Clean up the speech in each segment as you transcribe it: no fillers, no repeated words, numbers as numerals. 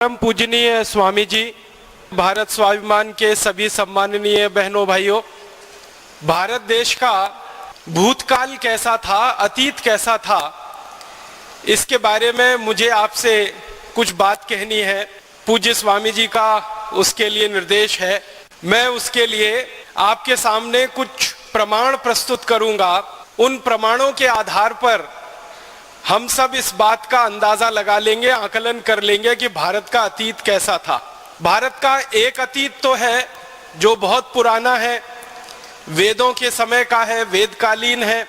परम पूजनीय स्वामी जी, भारत स्वाभिमान के सभी सम्माननीय बहनों भाइयों, भारत देश का भूतकाल कैसा था, अतीत कैसा था, इसके बारे में मुझे आपसे कुछ बात कहनी है। पूज्य स्वामी जी का उसके लिए निर्देश है। मैं उसके लिए आपके सामने कुछ प्रमाण प्रस्तुत करूंगा। उन प्रमाणों के आधार पर हम सब इस बात का अंदाजा लगा लेंगे, आकलन कर लेंगे कि भारत का अतीत कैसा था। भारत का एक अतीत तो है जो बहुत पुराना है, वेदों के समय का है, वेदकालीन है,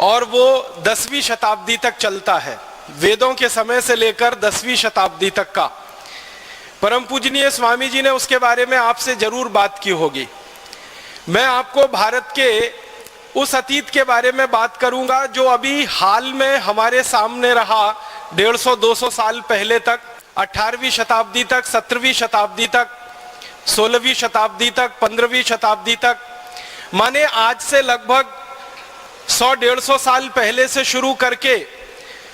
और वो 10वीं शताब्दी तक चलता है। वेदों के समय से लेकर 10वीं शताब्दी तक का। परम पूजनीय स्वामी जी ने उसके बारे में आपसे जरूर बात की होगी। मैं आपको भारत के उस अतीत के बारे में बात करूंगा जो अभी हाल में हमारे सामने रहा। 150-200 साल पहले तक, 18वीं शताब्दी तक, 17वीं शताब्दी तक, 16वीं शताब्दी तक, 15वीं शताब्दी तक, माने आज से लगभग 100-150 साल पहले से शुरू करके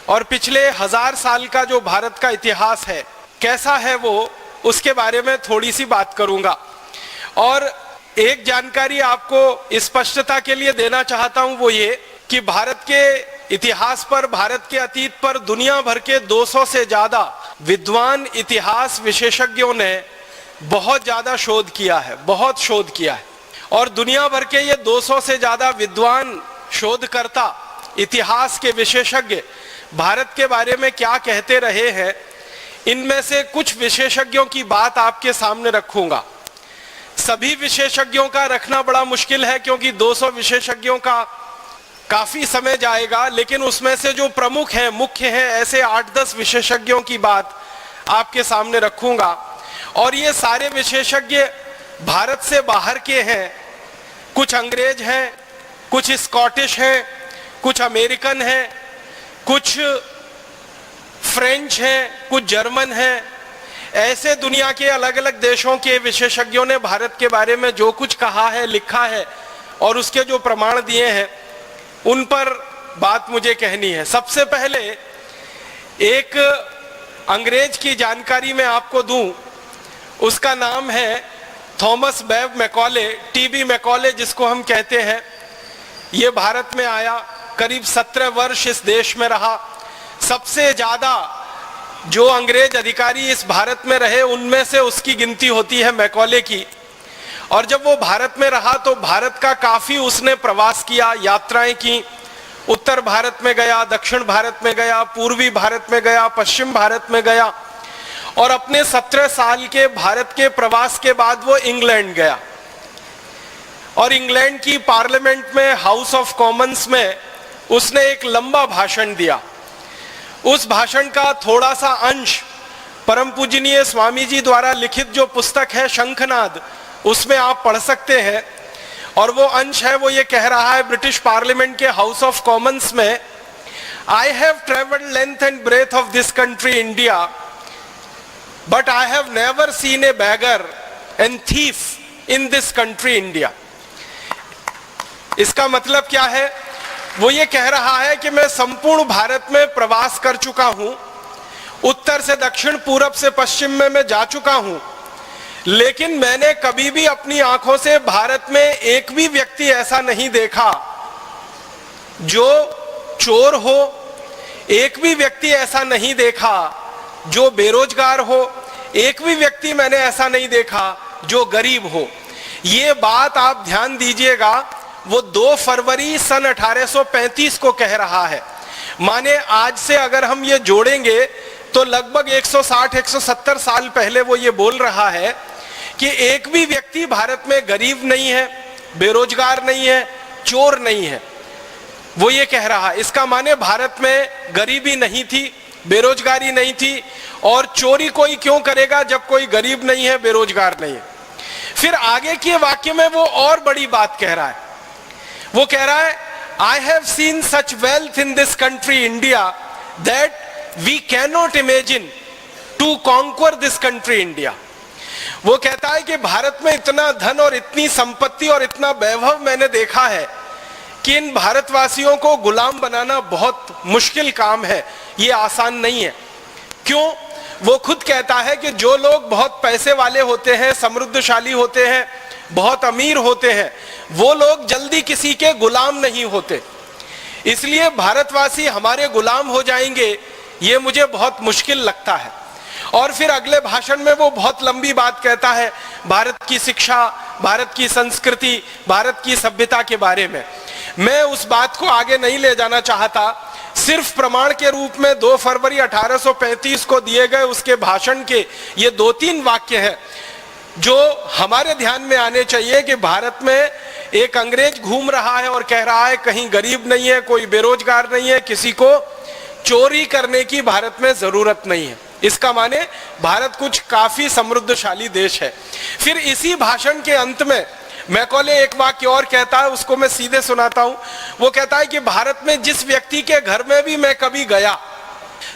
और पिछले 1000 साल का जो भारत का इतिहास है कैसा है वो, उसके बारे में थोड़ी सी बात करूंगा। और एक जानकारी आपको स्पष्टता के लिए देना चाहता हूं, वो ये कि भारत के इतिहास पर, भारत के अतीत पर दुनिया भर के 200 से ज्यादा विद्वान इतिहास विशेषज्ञों ने बहुत ज्यादा शोध किया है, बहुत शोध किया है। और दुनिया भर के ये 200 से ज्यादा विद्वान शोधकर्ता, इतिहास के विशेषज्ञ भारत के बारे में क्या कहते रहे हैं, इनमें से कुछ विशेषज्ञों की बात आपके सामने रखूंगा। सभी विशेषज्ञों का रखना बड़ा मुश्किल है क्योंकि 200 विशेषज्ञों का काफी समय जाएगा, लेकिन उसमें से जो प्रमुख हैं, मुख्य हैं, ऐसे 8-10 विशेषज्ञों की बात आपके सामने रखूंगा। और ये सारे विशेषज्ञ भारत से बाहर के हैं। कुछ अंग्रेज हैं, कुछ स्कॉटिश हैं, कुछ अमेरिकन हैं, कुछ फ्रेंच हैं, कुछ जर्मन हैं। ऐसे दुनिया के अलग अलग देशों के विशेषज्ञों ने भारत के बारे में जो कुछ कहा है, लिखा है और उसके जो प्रमाण दिए हैं, उन पर बात मुझे कहनी है। सबसे पहले एक अंग्रेज की जानकारी मैं आपको दूं। उसका नाम है थॉमस बेव मैकॉले, टीबी मैकॉले जिसको हम कहते हैं। ये भारत में आया, करीब 17 वर्ष इस देश में रहा। सबसे ज्यादा जो अंग्रेज अधिकारी इस भारत में रहे उनमें से उसकी गिनती होती है मैकॉले की। और जब वो भारत में रहा तो भारत का काफी उसने प्रवास किया, यात्राएं की। उत्तर भारत में गया, दक्षिण भारत में गया, पूर्वी भारत में गया, पश्चिम भारत में गया। और अपने 17 साल के भारत के प्रवास के बाद वो इंग्लैंड गया और इंग्लैंड की पार्लियामेंट में, हाउस ऑफ कॉमन्स में उसने एक लंबा भाषण दिया। उस भाषण का थोड़ा सा अंश परम पूजनीय स्वामी जी द्वारा लिखित जो पुस्तक है शंखनाद, उसमें आप पढ़ सकते हैं। और वो अंश है, वो ये कह रहा है ब्रिटिश पार्लियामेंट के हाउस ऑफ कॉमन्स में, I have travelled length and breadth of this country India, but I have never seen a beggar and thief in this country India. इसका मतलब क्या है? वो ये कह रहा है कि मैं संपूर्ण भारत में प्रवास कर चुका हूं, उत्तर से दक्षिण, पूरब से पश्चिम में मैं जा चुका हूं, लेकिन मैंने कभी भी अपनी आंखों से भारत में एक भी व्यक्ति ऐसा नहीं देखा जो चोर हो, एक भी व्यक्ति ऐसा नहीं देखा जो बेरोजगार हो, एक भी व्यक्ति मैंने ऐसा नहीं देखा जो गरीब हो। ये बात आप ध्यान दीजिएगा, वो 2 फरवरी सन 1835 को कह रहा है। माने आज से अगर हम ये जोड़ेंगे तो लगभग 160-170 साल पहले वो ये बोल रहा है कि एक भी व्यक्ति भारत में गरीब नहीं है, बेरोजगार नहीं है, चोर नहीं है। वो ये कह रहा है। इसका माने भारत में गरीबी नहीं थी, बेरोजगारी नहीं थी, और चोरी कोई क्यों करेगा जब कोई गरीब नहीं है, बेरोजगार नहीं है। फिर आगे के वाक्य में वो और बड़ी बात कह रहा है। वो कह रहा है, I have seen such wealth in this country India that we can not imagine to conquer this country India. वो कहता है कि भारत में इतना धन और इतनी संपत्ति और इतना वैभव मैंने देखा है कि इन भारतवासियों को गुलाम बनाना बहुत मुश्किल काम है, ये आसान नहीं है। क्यों? वो खुद कहता है कि जो लोग बहुत पैसे वाले होते हैं, समृद्धशाली होते हैं, बहुत अमीर होते हैं, वो लोग जल्दी किसी के गुलाम नहीं होते। इसलिए भारतवासी हमारे गुलाम हो जाएंगे, ये मुझे बहुत मुश्किल लगता है। और फिर अगले भाषण में वो बहुत लंबी बात कहता है भारत की शिक्षा, भारत की संस्कृति, भारत की सभ्यता के बारे में। मैं उस बात को आगे नहीं ले जाना चाहता, सिर्फ प्रमाण के रूप में 2 फरवरी 1835 को दिए गए उसके भाषण के ये 2-3 वाक्य हैं जो हमारे ध्यान में आने चाहिए कि भारत में एक अंग्रेज घूम रहा है और कह रहा है कहीं गरीब नहीं है, कोई बेरोजगार नहीं है, किसी को चोरी करने की भारत में जरूरत नहीं है। इसका माने भारत कुछ काफी समृद्धशाली देश है। फिर इसी भाषण के अंत में मैकॉले एक वाक्य और कहता है, उसको मैं सीधे सुनाता हूं। वो कहता है कि भारत में जिस व्यक्ति के घर में भी मैं कभी गया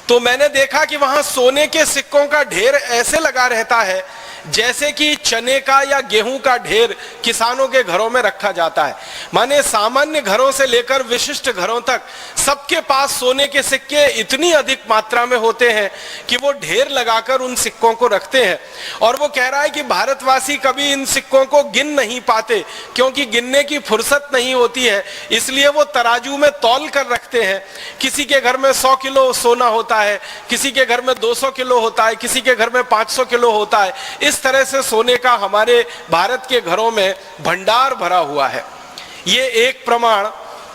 तो मैंने देखा कि वहां सोने के सिक्कों का ढेर ऐसे लगा रहता है जैसे कि चने का या गेहूं का ढेर किसानों के घरों में रखा जाता है। माने सामान्य घरों से लेकर विशिष्ट घरों तक सबके पास सोने के सिक्के इतनी अधिक मात्रा में होते हैं कि वो ढेर लगाकर उन सिक्कों को रखते हैं। और वो कह रहा है कि भारतवासी कभी इन सिक्कों को गिन नहीं पाते क्योंकि गिनने की फुर्सत नहीं होती है, इसलिए वो तराजू में तौल कर रखते हैं। किसी के घर में 100 किलो सोना होता है, किसी के घर में 200 किलो होता है, किसी के घर में 500 किलो होता है। इस तरह से सोने का हमारे भारत के घरों में भंडार भरा हुआ है। ये एक प्रमाण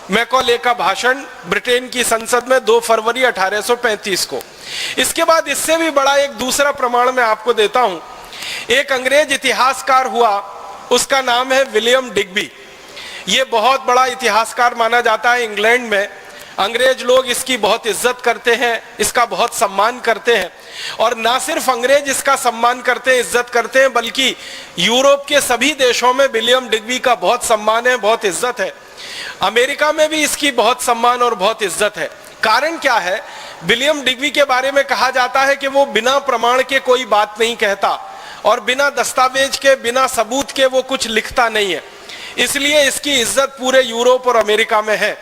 मैकॉले का भाषण ब्रिटेन की संसद में 2 फरवरी 1835 को। इसके बाद इससे भी बड़ा एक दूसरा प्रमाण मैं आपको देता हूं। एक अंग्रेज इतिहासकार हुआ, उसका नाम है विलियम डिग्बी। ये बहुत बड़ा इतिहासकार माना जाता है इंग्लैंड में। अंग्रेज लोग इसकी बहुत इज्जत करते हैं, इसका बहुत सम्मान करते हैं। और ना सिर्फ अंग्रेज इसका सम्मान करते हैं, इज्जत करते हैं, बल्कि यूरोप के सभी देशों में विलियम डिग्बी का बहुत सम्मान है, बहुत इज्जत है। अमेरिका में भी इसकी बहुत सम्मान और बहुत इज्जत है। कारण क्या है? विलियम डिग्बी के बारे में कहा जाता है कि वो बिना प्रमाण के कोई बात नहीं कहता और बिना दस्तावेज के, बिना सबूत के वो कुछ लिखता नहीं है। इसलिए इसकी इज्जत पूरे यूरोप और अमेरिका में है।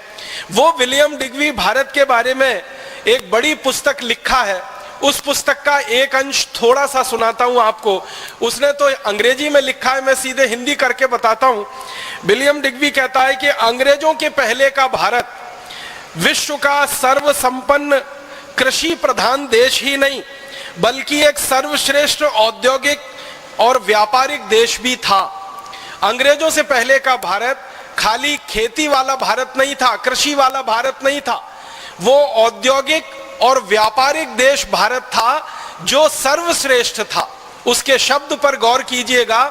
वो विलियम डिग्बी भारत के बारे में एक बड़ी पुस्तक लिखा है। उस पुस्तक का एक अंश थोड़ा सा सुनाता हूं आपको। उसने तो अंग्रेजी में लिखा है, मैं सीधे हिंदी करके बताता हूं। विलियम डिग्बी कहता है कि अंग्रेजों के पहले का भारत विश्व का सर्वसंपन्न कृषि प्रधान देश ही नहीं बल्कि एक सर्वश्रेष्ठ औद्योगिक और व्यापारिक देश भी था। अंग्रेजों से पहले का भारत खाली खेती वाला भारत नहीं था, कृषि वाला भारत नहीं था, वो औद्योगिक और व्यापारिक देश भारत था जो सर्वश्रेष्ठ था। उसके शब्द पर गौर कीजिएगा,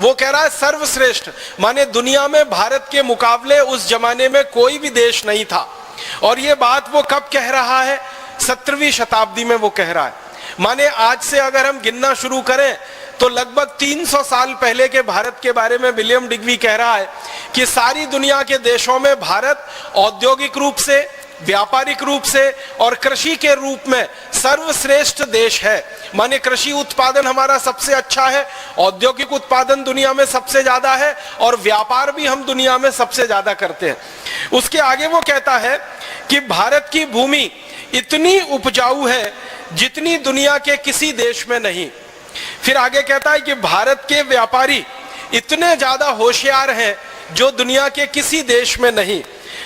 वो कह रहा है सर्वश्रेष्ठ, माने दुनिया में भारत के मुकाबले उस जमाने में कोई भी देश नहीं था। और ये बात वो कब कह रहा है? 17वीं शताब्दी में वो कह रहा है। माने आज से अगर हम गिनना शुरू करें तो लगभग 300 साल पहले के भारत के बारे में विलियम डिग्बी कह रहा है कि सारी दुनिया के देशों में भारत औद्योगिक रूप से, व्यापारिक रूप से और कृषि के रूप में सर्वश्रेष्ठ देश है। माने कृषि उत्पादन हमारा सबसे अच्छा है, औद्योगिक उत्पादन दुनिया में सबसे ज्यादा है और व्यापार भी हम दुनिया में सबसे ज्यादा करते हैं। उसके आगे वो कहता है कि भारत की भूमि इतनी उपजाऊ है जितनी दुनिया के किसी देश में नहीं। फिर आगे कहता है कि भारत के व्यापारी इतने ज्यादा होशियार हैं जो दुनिया के किसी देश में नहीं।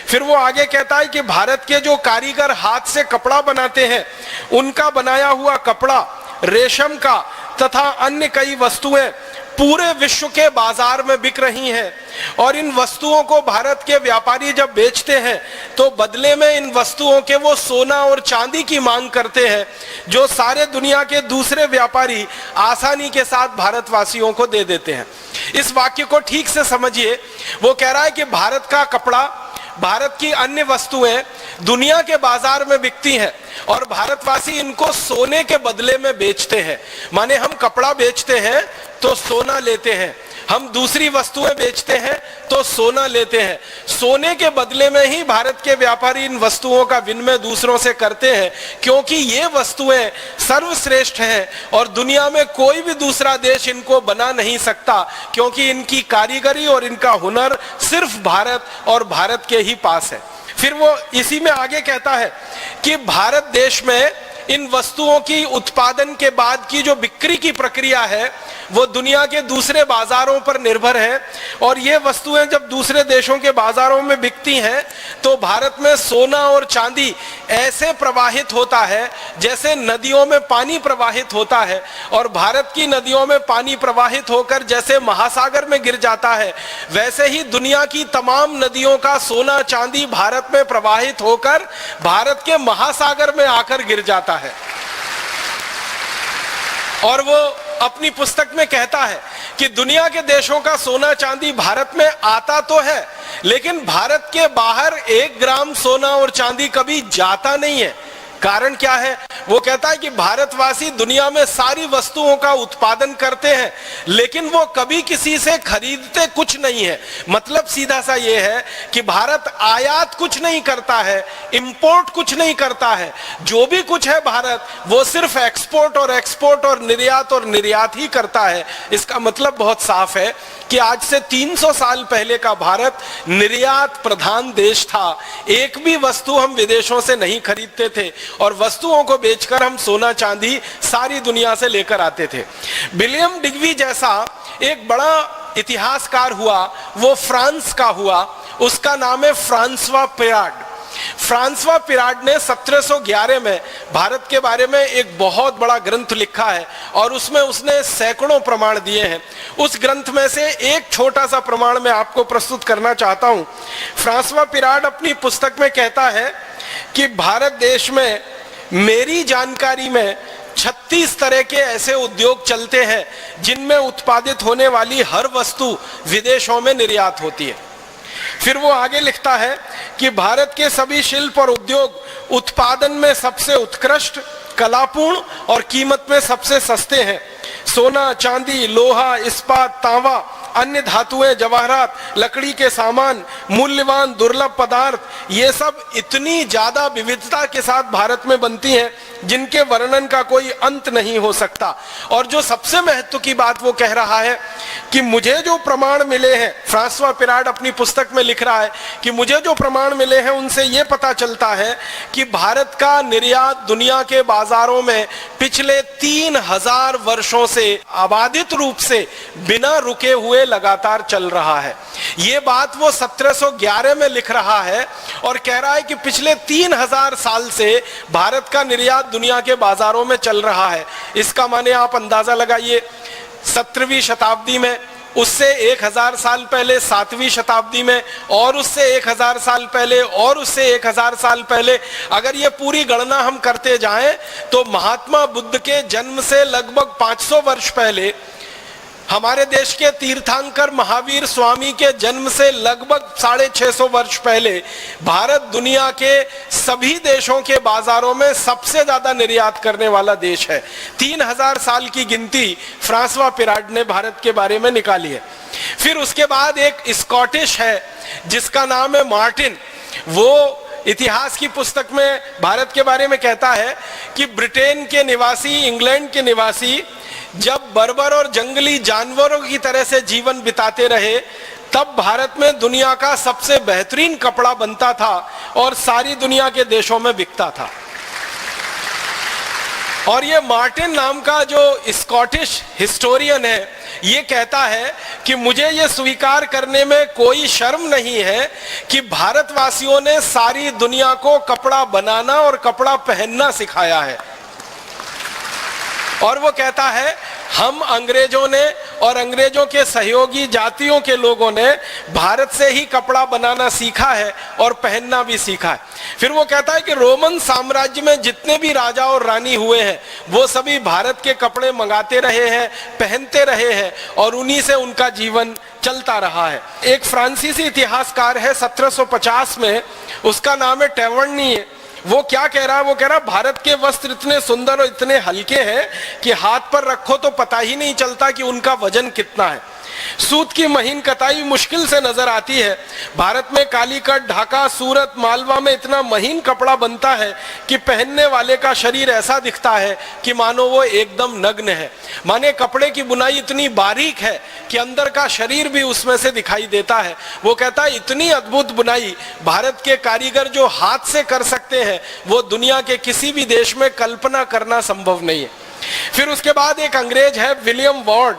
फिर वो आगे कहता है कि भारत के जो कारीगर हाथ से कपड़ा बनाते हैं, उनका बनाया हुआ कपड़ा, रेशम का तथा अन्य कई वस्तुएं पूरे विश्व के बाजार में बिक रही हैं। और इन वस्तुओं को भारत के व्यापारी जब बेचते हैं तो बदले में इन वस्तुओं के वो सोना और चांदी की मांग करते हैं जो सारे दुनिया के दूसरे व्यापारी आसानी के साथ भारतवासियों को दे देते हैं। इस वाक्य को ठीक से समझिए। वो कह रहा है कि भारत का कपड़ा, भारत की अन्य वस्तुएं दुनिया के बाजार में बिकती हैं और भारतवासी इनको सोने के बदले में बेचते हैं। माने हम कपड़ा बेचते हैं तो सोना लेते हैं, हम दूसरी वस्तुएं बेचते हैं तो सोना लेते हैं। सोने के बदले में ही भारत के व्यापारी इन वस्तुओं का विनिमय दूसरों से करते हैं क्योंकि ये वस्तुएं सर्वश्रेष्ठ हैं और दुनिया में कोई भी दूसरा देश इनको बना नहीं सकता क्योंकि इनकी कारीगरी और इनका हुनर सिर्फ भारत और भारत के ही पास है। फिर वो इसी में आगे कहता है कि भारत देश में इन वस्तुओं की उत्पादन के बाद की जो बिक्री की प्रक्रिया है वो दुनिया के दूसरे बाजारों पर निर्भर है। और ये वस्तुएं जब दूसरे देशों के बाजारों में बिकती हैं तो भारत में सोना और चांदी ऐसे प्रवाहित होता है जैसे नदियों में पानी प्रवाहित होता है। और भारत की नदियों में पानी प्रवाहित होकर जैसे महासागर में गिर जाता है, वैसे ही दुनिया की तमाम नदियों का सोना चांदी भारत में प्रवाहित होकर भारत के महासागर में आकर गिर जाता है। और वो अपनी पुस्तक में कहता है कि दुनिया के देशों का सोना चांदी भारत में आता तो है, लेकिन भारत के बाहर 1 ग्राम सोना और चांदी कभी जाता नहीं है। कारण क्या है? वो कहता है कि भारतवासी दुनिया में सारी वस्तुओं का उत्पादन करते हैं, लेकिन वो कभी किसी से खरीदते कुछ नहीं है। मतलब सीधा सा ये है कि भारत आयात कुछ नहीं करता है, इंपोर्ट कुछ नहीं करता है। जो भी कुछ है भारत, वो सिर्फ एक्सपोर्ट और निर्यात ही करता है। इसका मतलब बहुत साफ है कि आज से 300 साल पहले का भारत निर्यात प्रधान देश था। एक भी वस्तु हम विदेशों से नहीं खरीदते थे और वस्तुओं को बेचकर हम सोना चांदी सारी दुनिया से लेकर आते थे। विलियम डिग्वी जैसा एक बड़ा इतिहासकार हुआ, वो फ्रांस का हुआ। उसका नाम है फ्रांसवा पिराड। फ्रांसवा पिराड ने 1711 में भारत के बारे में एक बहुत बड़ा ग्रंथ लिखा है और उसमें उसने सैकड़ों प्रमाण दिए हैं। उस ग्रंथ में से एक छोटा सा प्रमाण मैं आपको प्रस्तुत करना चाहता हूं। फ्रांसवा पिराड अपनी पुस्तक में कहता है कि भारत देश में मेरी जानकारी में 36 तरह के ऐसे उद्योग चलते हैं जिनमें उत्पादित होने वाली हर वस्तु विदेशों में निर्यात होती है। फिर वो आगे लिखता है कि भारत के सभी शिल्प और उद्योग उत्पादन में सबसे उत्कृष्ट, कलापूर्ण और कीमत में सबसे सस्ते हैं। सोना, चांदी, लोहा, इस्पात, तांबा, अन्य धातुएं, जवाहरात, लकड़ी के सामान, मूल्यवान दुर्लभ पदार्थ, ये सब इतनी ज्यादा विविधता के साथ भारत में बनती हैं जिनके वर्णन का कोई अंत नहीं हो सकता। और जो सबसे महत्व की बात वो कह रहा है कि मुझे जो प्रमाण मिले हैं, फ्रांसवा पिराड अपनी पुस्तक में लिख रहा है कि मुझे जो प्रमाण मिले हैं उनसे ये पता चलता है कि भारत का निर्यात दुनिया के बाजारों में पिछले 3000 वर्षों से अबाधित रूप से बिना रुके हुए लगातार चल रहा है। ये बात वो 1711 में लिख रहा है और कह रहा है कि पिछले 3000 साल से भारत का निर्यात दुनिया के बाजारों में चल रहा है। इसका माने आप अंदाजा लगाइए, 17वीं शताब्दी में, उससे 1000 साल पहले 7वीं शताब्दी में, और उससे 1000 साल पहले, और उससे 1000 साल पहले, अगर ये पूरी गणना हम करते जाएं तो महात्मा बुद्ध के जन्म से लगभग 500 वर्ष पहले, हमारे देश के तीर्थंकर महावीर स्वामी के जन्म से लगभग 650 वर्ष पहले भारत दुनिया के सभी देशों के बाजारों में सबसे ज्यादा निर्यात करने वाला देश है। 3000 साल की गिनती फ्रांसवा पिराड ने भारत के बारे में निकाली है। फिर उसके बाद एक स्कॉटिश है जिसका नाम है मार्टिन। वो इतिहास की पुस्तक में भारत के बारे में कहता है कि ब्रिटेन के निवासी, इंग्लैंड के निवासी जब बर्बर और जंगली जानवरों की तरह से जीवन बिताते रहे, तब भारत में दुनिया का सबसे बेहतरीन कपड़ा बनता था और सारी दुनिया के देशों में बिकता था। और ये मार्टिन नाम का जो स्कॉटिश हिस्टोरियन है, ये कहता है कि मुझे ये स्वीकार करने में कोई शर्म नहीं है कि भारतवासियों ने सारी दुनिया को कपड़ा बनाना और कपड़ा पहनना सिखाया है। और वो कहता है हम अंग्रेजों ने और अंग्रेजों के सहयोगी जातियों के लोगों ने भारत से ही कपड़ा बनाना सीखा है और पहनना भी सीखा है। फिर वो कहता है कि रोमन साम्राज्य में जितने भी राजा और रानी हुए हैं वो सभी भारत के कपड़े मंगाते रहे हैं, पहनते रहे हैं और उन्हीं से उनका जीवन चलता रहा है। एक फ्रांसीसी इतिहासकार है 1750 में, उसका नाम है टेवर्नी। वो क्या कह रहा है? वो कह रहा है भारत के वस्त्र इतने सुंदर और इतने हल्के हैं कि हाथ पर रखो तो पता ही नहीं चलता कि उनका वजन कितना है। सूत की महीन कताई मुश्किल से नजर आती है। भारत में कालीकट, ढाका, सूरत, मालवा में इतना महीन कपड़ा बनता है कि पहनने वाले का शरीर ऐसा दिखता है कि मानो वो एकदम नग्न है। माने कपड़े की बुनाई इतनी बारीक है कि अंदर का शरीर भी उसमें से दिखाई देता है। वो कहता है इतनी अद्भुत बुनाई भारत के कारीगर जो हाथ से कर सकते हैं वो दुनिया के किसी भी देश में कल्पना करना संभव नहीं है। फिर उसके बाद एक अंग्रेज है विलियम वार्ड,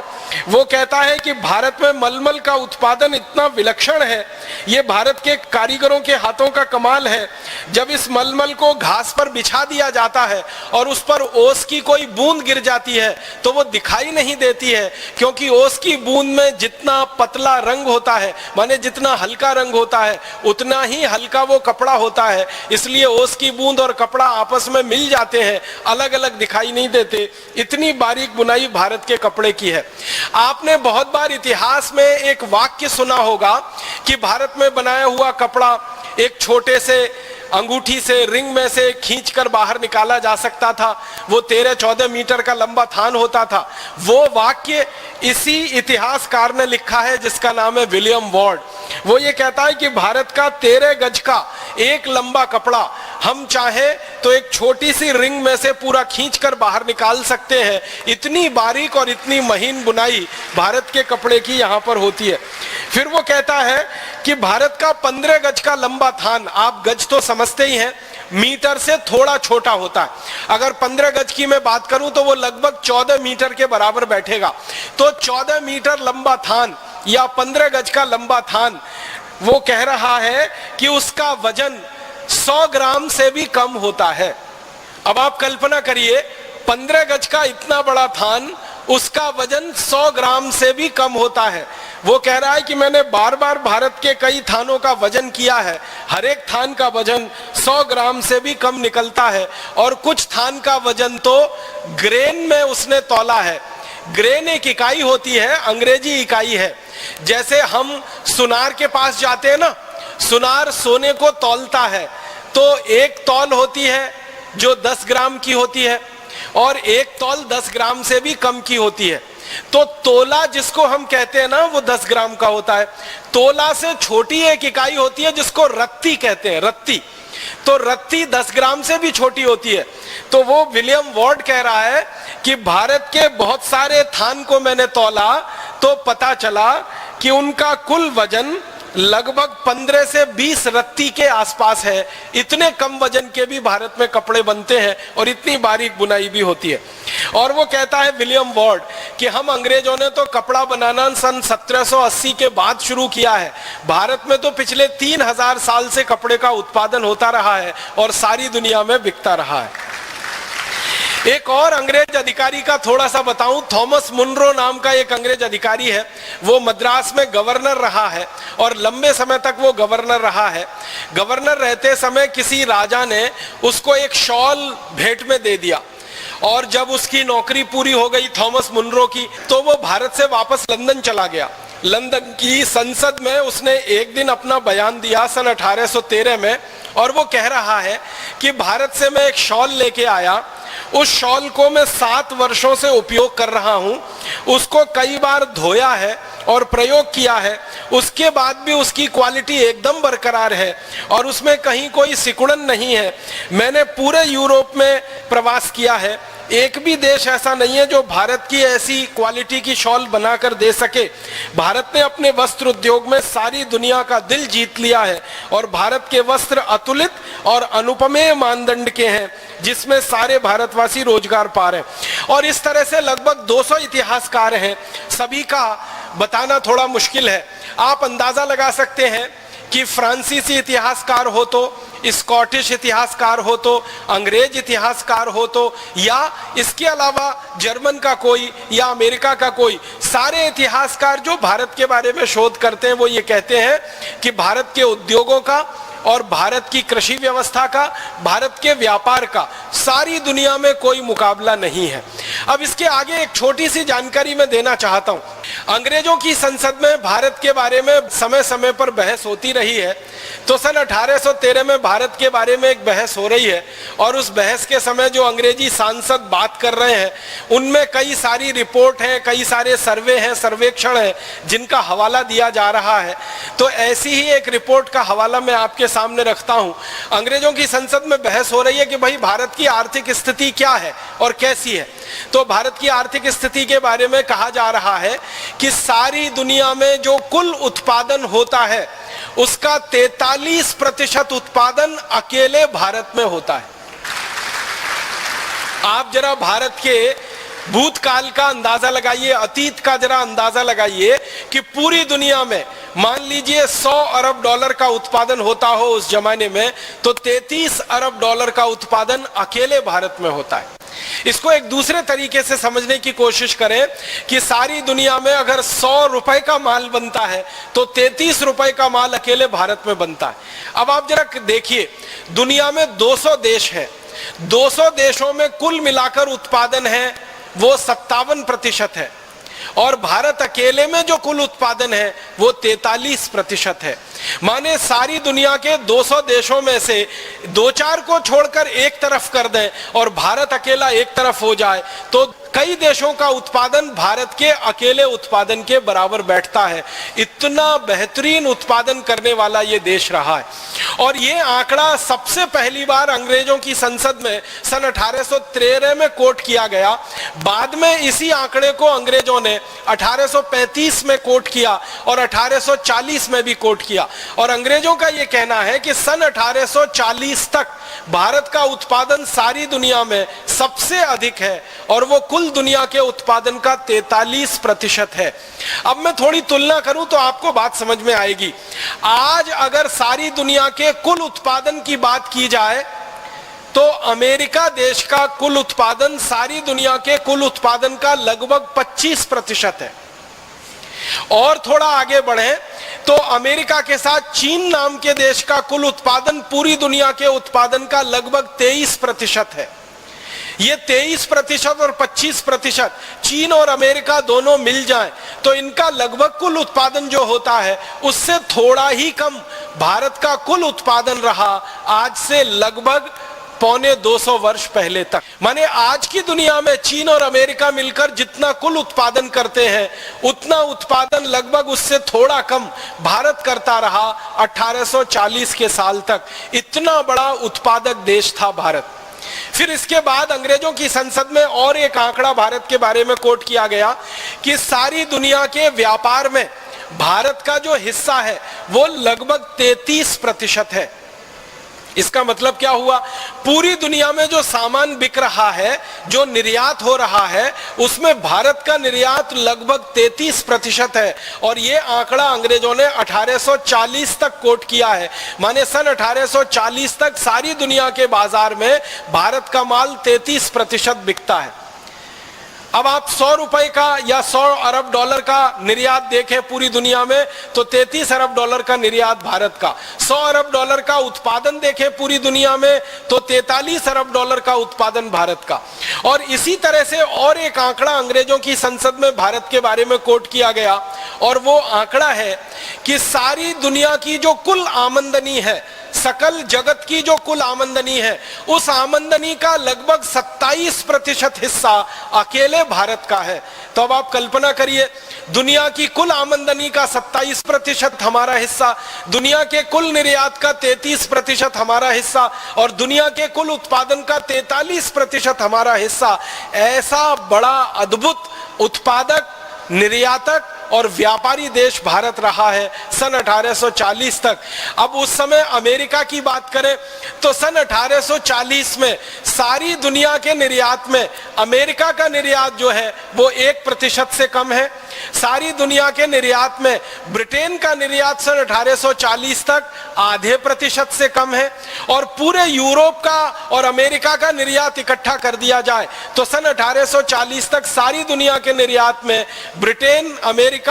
वो कहता है कि भारत में मलमल का उत्पादन इतना विलक्षण है, ये भारत के कारीगरों के हाथों का कमाल है। जब इस मलमल को घास पर बिछा दिया जाता है और उस पर ओस की कोई बूंद गिर जाती है तो वो दिखाई नहीं देती है, क्योंकि ओस की बूंद में जितना पतला रंग होता है, माने जितना हल्का रंग होता है, उतना ही हल्का वो कपड़ा होता है। इसलिए ओस की बूंद और कपड़ा आपस में मिल जाते हैं, अलग अलग दिखाई नहीं देते। इतनी बारीक बुनाई भारत के कपड़े की है। आपने बहुत बार इतिहास में एक वाक्य सुना होगा कि भारत में बनाया हुआ कपड़ा एक छोटे से अंगूठी से रिंग में से खींचकर बाहर निकाला जा सकता था, वो 13-14 मीटर का लंबा थान होता था। वो वाक्य इसी इतिहासकार ने लिखा है जिसका नाम है विलियम वार्ड। वो ये कहता है कि भारत का 13 गज का एक लंबा कपड़ा हम चाहे तो एक छोटी सी रिंग में से पूरा खींचकर बाहर निकाल सकते हैं। इतनी बारीक और इतनी महीन बुनाई भारत के कपड़े की यहाँ पर होती है। फिर वो कहता है कि भारत का 15 गज का लंबा थान, आप गज तो समझते ही हैं, मीटर से थोड़ा छोटा होता है। अगर 15 गज की मैं बात करूं तो वो लगभग 14 मीटर के बराबर बैठेगा। तो 14 मीटर लंबा थान या 15 गज का लंबा थान, वो कह रहा है कि उसका वजन 100 ग्राम से भी कम होता है। अब आप कल्पना करिए, 15 गज का इतना बड़ा थान, उसका वजन 100 ग्राम से भी कम होता है। वो कह रहा है कि मैंने बार बार भारत के कई थानों का वजन किया है, हर एक थान का वजन 100 ग्राम से भी कम निकलता है। और कुछ थान का वजन तो ग्रेन में उसने तौला है। ग्रेन एक इकाई होती है, अंग्रेजी इकाई है। जैसे हम सुनार के पास जाते हैं ना, सुनार सोने को तौलता है, तो एक तौल होती है जो 10 ग्राम की होती है और एक तौल 10 ग्राम से भी कम की होती है। तो तोला जिसको हम कहते हैं ना, वो 10 ग्राम का होता है। तोला से छोटी एक इकाई होती है जिसको रत्ती कहते हैं, रत्ती। तो रत्ती 10 ग्राम से भी छोटी होती है। तो वो विलियम वार्ड कह रहा है कि भारत के बहुत सारे थान को मैंने तौला तो पता चला कि उनका कुल वजन लगभग 15 से 20 रत्ती के आसपास है। इतने कम वजन के भी भारत में कपड़े बनते हैं और इतनी बारीक बुनाई भी होती है। और वो कहता है विलियम वार्ड कि हम अंग्रेजों ने तो कपड़ा बनाना सन 1780 के बाद शुरू किया है। भारत में तो पिछले 3000 साल से कपड़े का उत्पादन होता रहा है और सारी दुनिया में बिकता रहा है। एक और अंग्रेज अधिकारी का थोड़ा सा बताऊं, थॉमस मुनरो नाम का एक अंग्रेज अधिकारी है। वो मद्रास में गवर्नर रहा है और लंबे समय तक वो गवर्नर रहा है। गवर्नर रहते समय किसी राजा ने उसको एक शॉल भेंट में दे दिया और जब उसकी नौकरी पूरी हो गई थॉमस मुनरो की, तो वो भारत से वापस लंदन चला गया। लंदन की संसद में उसने एक दिन अपना बयान दिया सन 1813 में, और वो कह रहा है कि भारत से मैं एक शॉल लेके आया, उस शॉल को मैं 7 वर्षों से उपयोग कर रहा हूं, उसको कई बार धोया है और प्रयोग किया है, उसके बाद भी उसकी क्वालिटी एकदम बरकरार है और उसमें कहीं कोई सिकुड़न नहीं है। मैंने पूरे यूरोप में प्रवास किया है, एक भी देश ऐसा नहीं है जो भारत की ऐसी क्वालिटी की शॉल बनाकर दे सके। भारत ने अपने वस्त्र उद्योग में सारी दुनिया का दिल जीत लिया है और भारत के वस्त्र अतुलित और अनुपमेय मानदंड के हैं, जिसमें सारे भारतवासी रोजगार पा रहे हैं। और इस तरह से लगभग 200 इतिहासकार हैं, सभी का बताना थोड़ा मुश्किल है। आप अंदाजा लगा सकते हैं कि फ्रांसीसी इतिहासकार हो तो, स्कॉटिश इतिहासकार हो तो, अंग्रेज इतिहासकार हो तो, या इसके अलावा जर्मन का कोई या अमेरिका का कोई, सारे इतिहासकार जो भारत के बारे में शोध करते हैं वो ये कहते हैं कि भारत के उद्योगों का और भारत की कृषि व्यवस्था का, भारत के व्यापार का सारी दुनिया में कोई मुकाबला नहीं है। अब इसके आगे एक छोटी सी जानकारी मैं देना चाहता हूं। अंग्रेजों की संसद में भारत के बारे में समय समय पर बहस होती रही है। तो सन 1813 में भारत के बारे में एक बहस हो रही है और उस बहस के समय जो अंग्रेजी सांसद बात कर रहे हैं उनमें कई सारी रिपोर्ट हैं, कई सारे सर्वे हैं, सर्वेक्षण हैं जिनका हवाला दिया जा रहा है। तो ऐसी ही एक रिपोर्ट का हवाला मैं आपके सामने रखता हूं। अंग्रेजों की संसद में बहस हो रही है कि भाई भारत की आर्थिक स्थिति क्या है और कैसी है। तो भारत की आर्थिक स्थिति के बारे में कहा जा रहा है कि सारी दुनिया में जो कुल उत्पादन होता है उसका 43% उत्पादन अकेले भारत में होता है। आप जरा भारत के भूतकाल का अंदाजा लगाइए, अतीत का जरा अंदाजा लगाइए कि पूरी दुनिया में मान लीजिए 100 अरब डॉलर का उत्पादन होता हो उस जमाने में, तो 33 अरब डॉलर का उत्पादन अकेले भारत में होता है। इसको एक दूसरे तरीके से समझने की कोशिश करें कि सारी दुनिया में अगर 100 रुपए का माल बनता है तो 33 रुपए का माल अकेले भारत में बनता है। अब आप जरा देखिए, दुनिया में 200 देश हैं, 200 देशों में कुल मिलाकर उत्पादन है वो 57% है, और भारत अकेले में जो कुल उत्पादन है वो 43% है। माने सारी दुनिया के 200 देशों में से 2-4 को छोड़कर एक तरफ कर दें और भारत अकेला एक तरफ हो जाए तो कई देशों का उत्पादन भारत के अकेले उत्पादन के बराबर बैठता है। इतना बेहतरीन उत्पादन करने वाला ये देश रहा है। और ये आंकड़ा सबसे पहली बार अंग्रेजों की संसद में सन 1813 में कोट किया गया। बाद में इसी आंकड़े को अंग्रेजों ने 1835 में कोट किया और 1840 में भी कोट किया। और अंग्रेजों का यह कहना है कि सन 1840 तक भारत का उत्पादन सारी दुनिया में सबसे अधिक है और वो कुल दुनिया के उत्पादन का 43% है। अब मैं थोड़ी तुलना करूं तो आपको बात समझ में आएगी। आज अगर सारी दुनिया के कुल उत्पादन की बात की जाए तो अमेरिका देश का कुल उत्पादन सारी दुनिया के कुल उत्पादन का लगभग 25% है। और थोड़ा आगे बढ़े तो अमेरिका के साथ चीन नाम के देश का कुल उत्पादन पूरी दुनिया के उत्पादन का लगभग 23% है। ये 23% और 25% चीन और अमेरिका दोनों मिल जाएं तो इनका लगभग कुल उत्पादन जो होता है उससे थोड़ा ही कम भारत का कुल उत्पादन रहा आज से लगभग 250 वर्ष पहले तक। माने आज की दुनिया में चीन और अमेरिका मिलकर जितना कुल उत्पादन करते हैं उतना उत्पादन लगभग उससे थोड़ा कम भारत करता रहा 1840 के साल तक। इतना बड़ा उत्पादक देश था भारत। फिर इसके बाद अंग्रेजों की संसद में और एक आंकड़ा भारत के बारे में कोट किया गया कि सारी दुनिया के व्यापार में भारत का जो हिस्सा है वो लगभग 33% है। इसका मतलब क्या हुआ, पूरी दुनिया में जो सामान बिक रहा है, जो निर्यात हो रहा है, उसमें भारत का निर्यात लगभग 33% है। और ये आंकड़ा अंग्रेजों ने 1840 तक कोट किया है। माने सन 1840 तक सारी दुनिया के बाजार में भारत का माल 33% बिकता है। अब आप 100 रुपए का या 100 अरब डॉलर का निर्यात देखें पूरी दुनिया में तो 33 अरब डॉलर का निर्यात भारत का। 100 अरब डॉलर का उत्पादन देखें पूरी दुनिया में तो 43 अरब डॉलर का उत्पादन भारत का। और इसी तरह से और एक आंकड़ा अंग्रेजों की संसद में भारत के बारे में कोट किया गया और वो आंकड़ा है कि सारी दुनिया की जो कुल आमदनी है, सकल जगत की जो कुल आमदनी है, उस आमदनी का लगभग 27% हिस्सा अकेले भारत का है। तो अब आप कल्पना करिए, दुनिया की कुल आमदनी का 27% हमारा हिस्सा, दुनिया के कुल निर्यात का 33% हमारा हिस्सा और दुनिया के कुल उत्पादन का 43% हमारा हिस्सा। ऐसा बड़ा अद्भुत उत्पादक, निर्यातक और व्यापारी देश भारत रहा है सन 1840 तक। अब उस समय अमेरिका की बात करें तो सन 1840 में सारी दुनिया के निर्यात में अमेरिका का निर्यात जो है वो 1% से कम है। सारी दुनिया के निर्यात में ब्रिटेन का निर्यात सन 1840 तक आधे प्रतिशत से कम है। और पूरे यूरोप का और अमेरिका का निर्यात इकट्ठा कर दिया जाए तो सन 1840 तक सारी दुनिया के निर्यात में ब्रिटेन, अमेरिका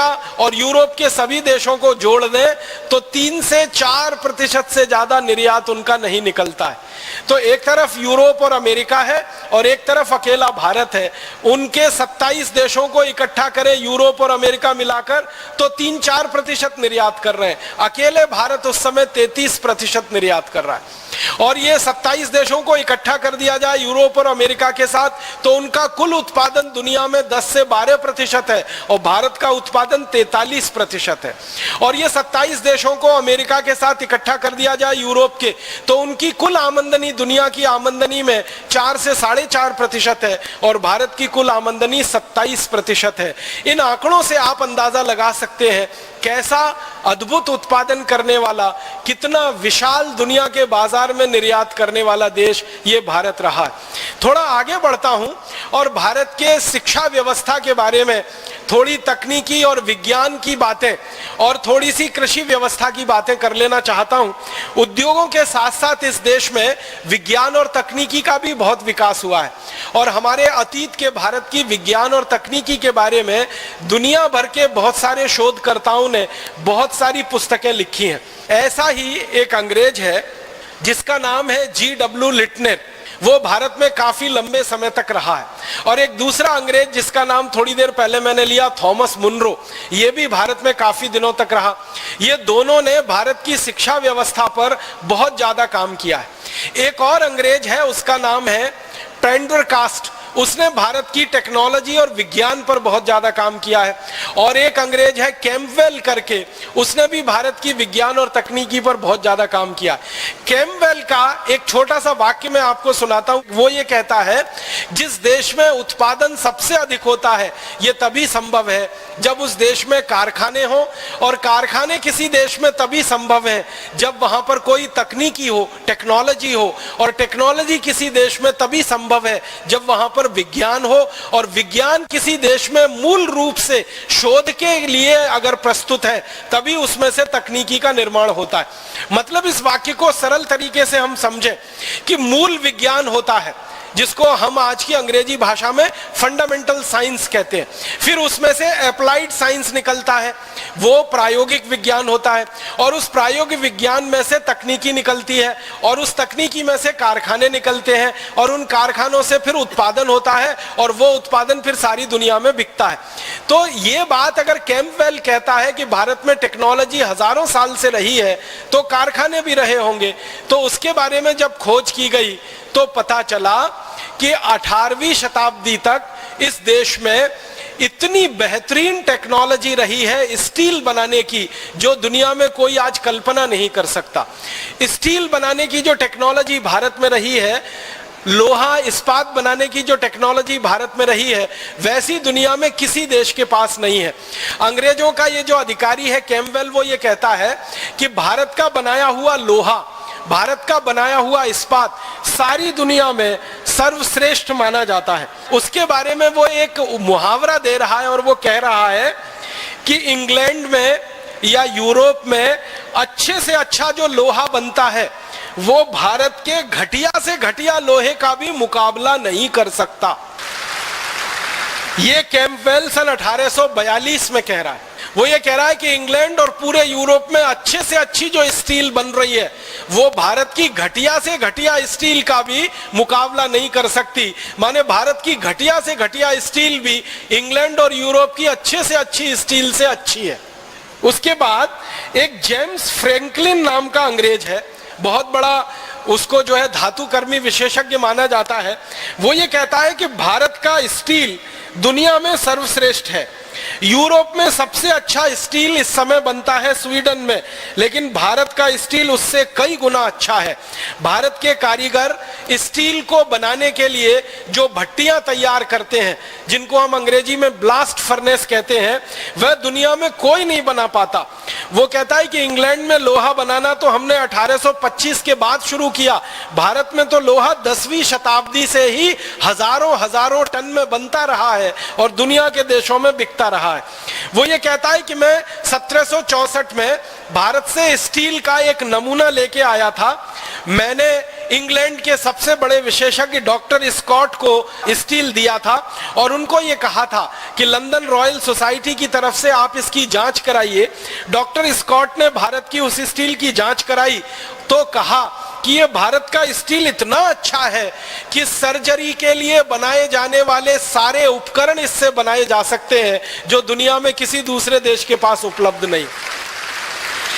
और यूरोप के सभी देशों को जोड़ दें तो 3 से 4% से ज्यादा निर्यात उनका नहीं निकलता है। तो एक तरफ यूरोप और अमेरिका है और एक तरफ अकेला भारत है। उनके 27 देशों को इकट्ठा करें यूरोप और अमेरिका मिलाकर तो 3-4% निर्यात कर रहे हैं। अकेले भारत उस समय 33% निर्यात कर रहा है। और ये 27 देशों को इकट्ठा कर दिया जाए यूरोप और अमेरिका के साथ तो उनका कुल उत्पादन दुनिया में 10 से 12% है और भारत का उत्पादन 43% है। और ये 27 देशों को अमेरिका के साथ इकट्ठा कर दिया जाए यूरोप के तो उनकी कुल आमदनी आमदनी दुनिया की आमदनी में 4 से 4.5% है और भारत की कुल आमदनी 27% है। इन आंकड़ों से आप अंदाजा लगा सकते हैं कैसा अद्भुत उत्पादन करने वाला, कितना विशाल दुनिया के बाजार में निर्यात करने वाला देश ये भारत रहा है। थोड़ा आगे बढ़ता हूं और भारत के शिक्षा व्यवस्था के बारे में थोड़ी तकनीकी और विज्ञान की बातें और थोड़ी सी कृषि व्यवस्था की बातें कर लेना चाहता हूं। उद्योगों के साथ साथ इस देश में विज्ञान और तकनीकी का भी बहुत विकास हुआ है और हमारे अतीत के भारत की विज्ञान और तकनीकी के बारे में दुनिया भर के बहुत सारे शोधकर्ताओं ने बहुत सारी पुस्तकें लिखी हैं। ऐसा ही एक अंग्रेज है जिसका नाम है G.W. लिटनर, वो भारत में काफी लंबे समय तक रहा है। और एक दूसरा अंग्रेज जिसका नाम थोड़ी देर पहले मैंने लिया, थॉमस मुनरो, ये भी भारत में काफी दिनों तक रहा। ये दोनों ने भारत की शिक्षा व्यवस्था पर बहुत ज्यादा काम किया है। एक और अंग्रेज है, उसका नाम है पेंडरकास्ट, उसने भारत की टेक्नोलॉजी और विज्ञान पर बहुत ज्यादा काम किया है। और एक अंग्रेज है कैम्पबेल करके, उसने भी भारत की विज्ञान और तकनीकी पर बहुत ज्यादा काम किया। कैम्पबेल का एक छोटा सा वाक्य मैं आपको सुनाता हूं। वो ये कहता है, जिस देश में उत्पादन सबसे अधिक होता है ये तभी संभव है जब उस देश में कारखाने हो, और कारखाने किसी देश में तभी संभव है जब वहां पर कोई तकनीकी हो, टेक्नोलॉजी हो, और टेक्नोलॉजी किसी देश में तभी संभव है जब वहां पर विज्ञान हो, और विज्ञान किसी देश में मूल रूप से शोध के लिए अगर प्रस्तुत है तभी उसमें से तकनीकी का निर्माण होता है। मतलब इस वाक्य को सरल तरीके से हम समझें कि मूल विज्ञान होता है जिसको हम आज की अंग्रेजी भाषा में फंडामेंटल साइंस कहते हैं, फिर उसमें से अप्लाइड साइंस निकलता है, वो प्रायोगिक विज्ञान होता है, और उस प्रायोगिक विज्ञान में से तकनीकी निकलती है, और उस तकनीकी में से कारखाने निकलते हैं, और उन कारखानों से फिर उत्पादन होता है, और वो उत्पादन फिर सारी दुनिया में बिकता है। तो ये बात अगर कैम्पबेल कहता है कि भारत में टेक्नोलॉजी हजारों साल से रही है तो कारखाने भी रहे होंगे, तो उसके बारे में जब खोज की गई तो पता चला कि 18वीं शताब्दी तक इस देश में इतनी बेहतरीन टेक्नोलॉजी रही है स्टील बनाने की जो दुनिया में कोई आज कल्पना नहीं कर सकता। स्टील बनाने की जो टेक्नोलॉजी भारत में रही है, लोहा इस्पात बनाने की जो टेक्नोलॉजी भारत में रही है, वैसी दुनिया में किसी देश के पास नहीं है। अंग्रेजों का ये जो अधिकारी है कैम्पबेल, वो ये कहता है कि भारत का बनाया हुआ लोहा, भारत का बनाया हुआ इस्पात सारी दुनिया में सर्वश्रेष्ठ माना जाता है। उसके बारे में वो एक मुहावरा दे रहा है और वो कह रहा है कि इंग्लैंड में या यूरोप में अच्छे से अच्छा जो लोहा बनता है वो भारत के घटिया से घटिया लोहे का भी मुकाबला नहीं कर सकता। ये कैम्पबेल सन 1842 में कह रहा है। वो ये कह रहा है कि इंग्लैंड और पूरे यूरोप में अच्छे से अच्छी जो स्टील बन रही है वो भारत की घटिया से घटिया स्टील का भी मुकाबला नहीं कर सकती। माने भारत की घटिया से घटिया स्टील भी इंग्लैंड और यूरोप की अच्छे से अच्छी स्टील से अच्छी है। उसके बाद एक जेम्स फ्रैंकलिन नाम का अंग्रेज है, बहुत बड़ा उसको जो है धातुकर्मी विशेषज्ञ माना जाता है। वो ये कहता है कि भारत का स्टील दुनिया में सर्वश्रेष्ठ है। यूरोप में सबसे अच्छा स्टील इस समय बनता है स्वीडन में, लेकिन भारत का स्टील उससे कई गुना अच्छा है। भारत के कारीगर स्टील को बनाने के लिए जो भट्टियां तैयार करते हैं, जिनको हम अंग्रेजी में ब्लास्ट फर्नेस कहते हैं, वह दुनिया में कोई नहीं बना पाता। वो कहता है कि इंग्लैंड में लोहा बनाना तो हमने 1825 के बाद शुरू किया, भारत में तो लोहा 10वीं शताब्दी से ही हजारों टन में बनता रहा है और दुनिया के देशों में बिकता रहा है। वो ये कहता है कि मैं 1764 में भारत से स्टील का एक नमूना लेके आया था। मैंने इंग्लैंड के सबसे बड़े विशेषज्ञ डॉक्टर स्कॉट को स्टील दिया था और उनको ये कहा था कि लंदन रॉयल सोसाइटी की तरफ से आप इसकी जांच कराइए। डॉक्टर स्कॉट ने भारत की उस स्टील की जांच कराई तो कहा कि ये भारत का स्टील इतना अच्छा है कि सर्जरी के लिए बनाए जाने वाले सारे उपकरण इससे बनाए जा सकते हैं जो दुनिया में किसी दूसरे देश के पास उपलब्ध नहीं।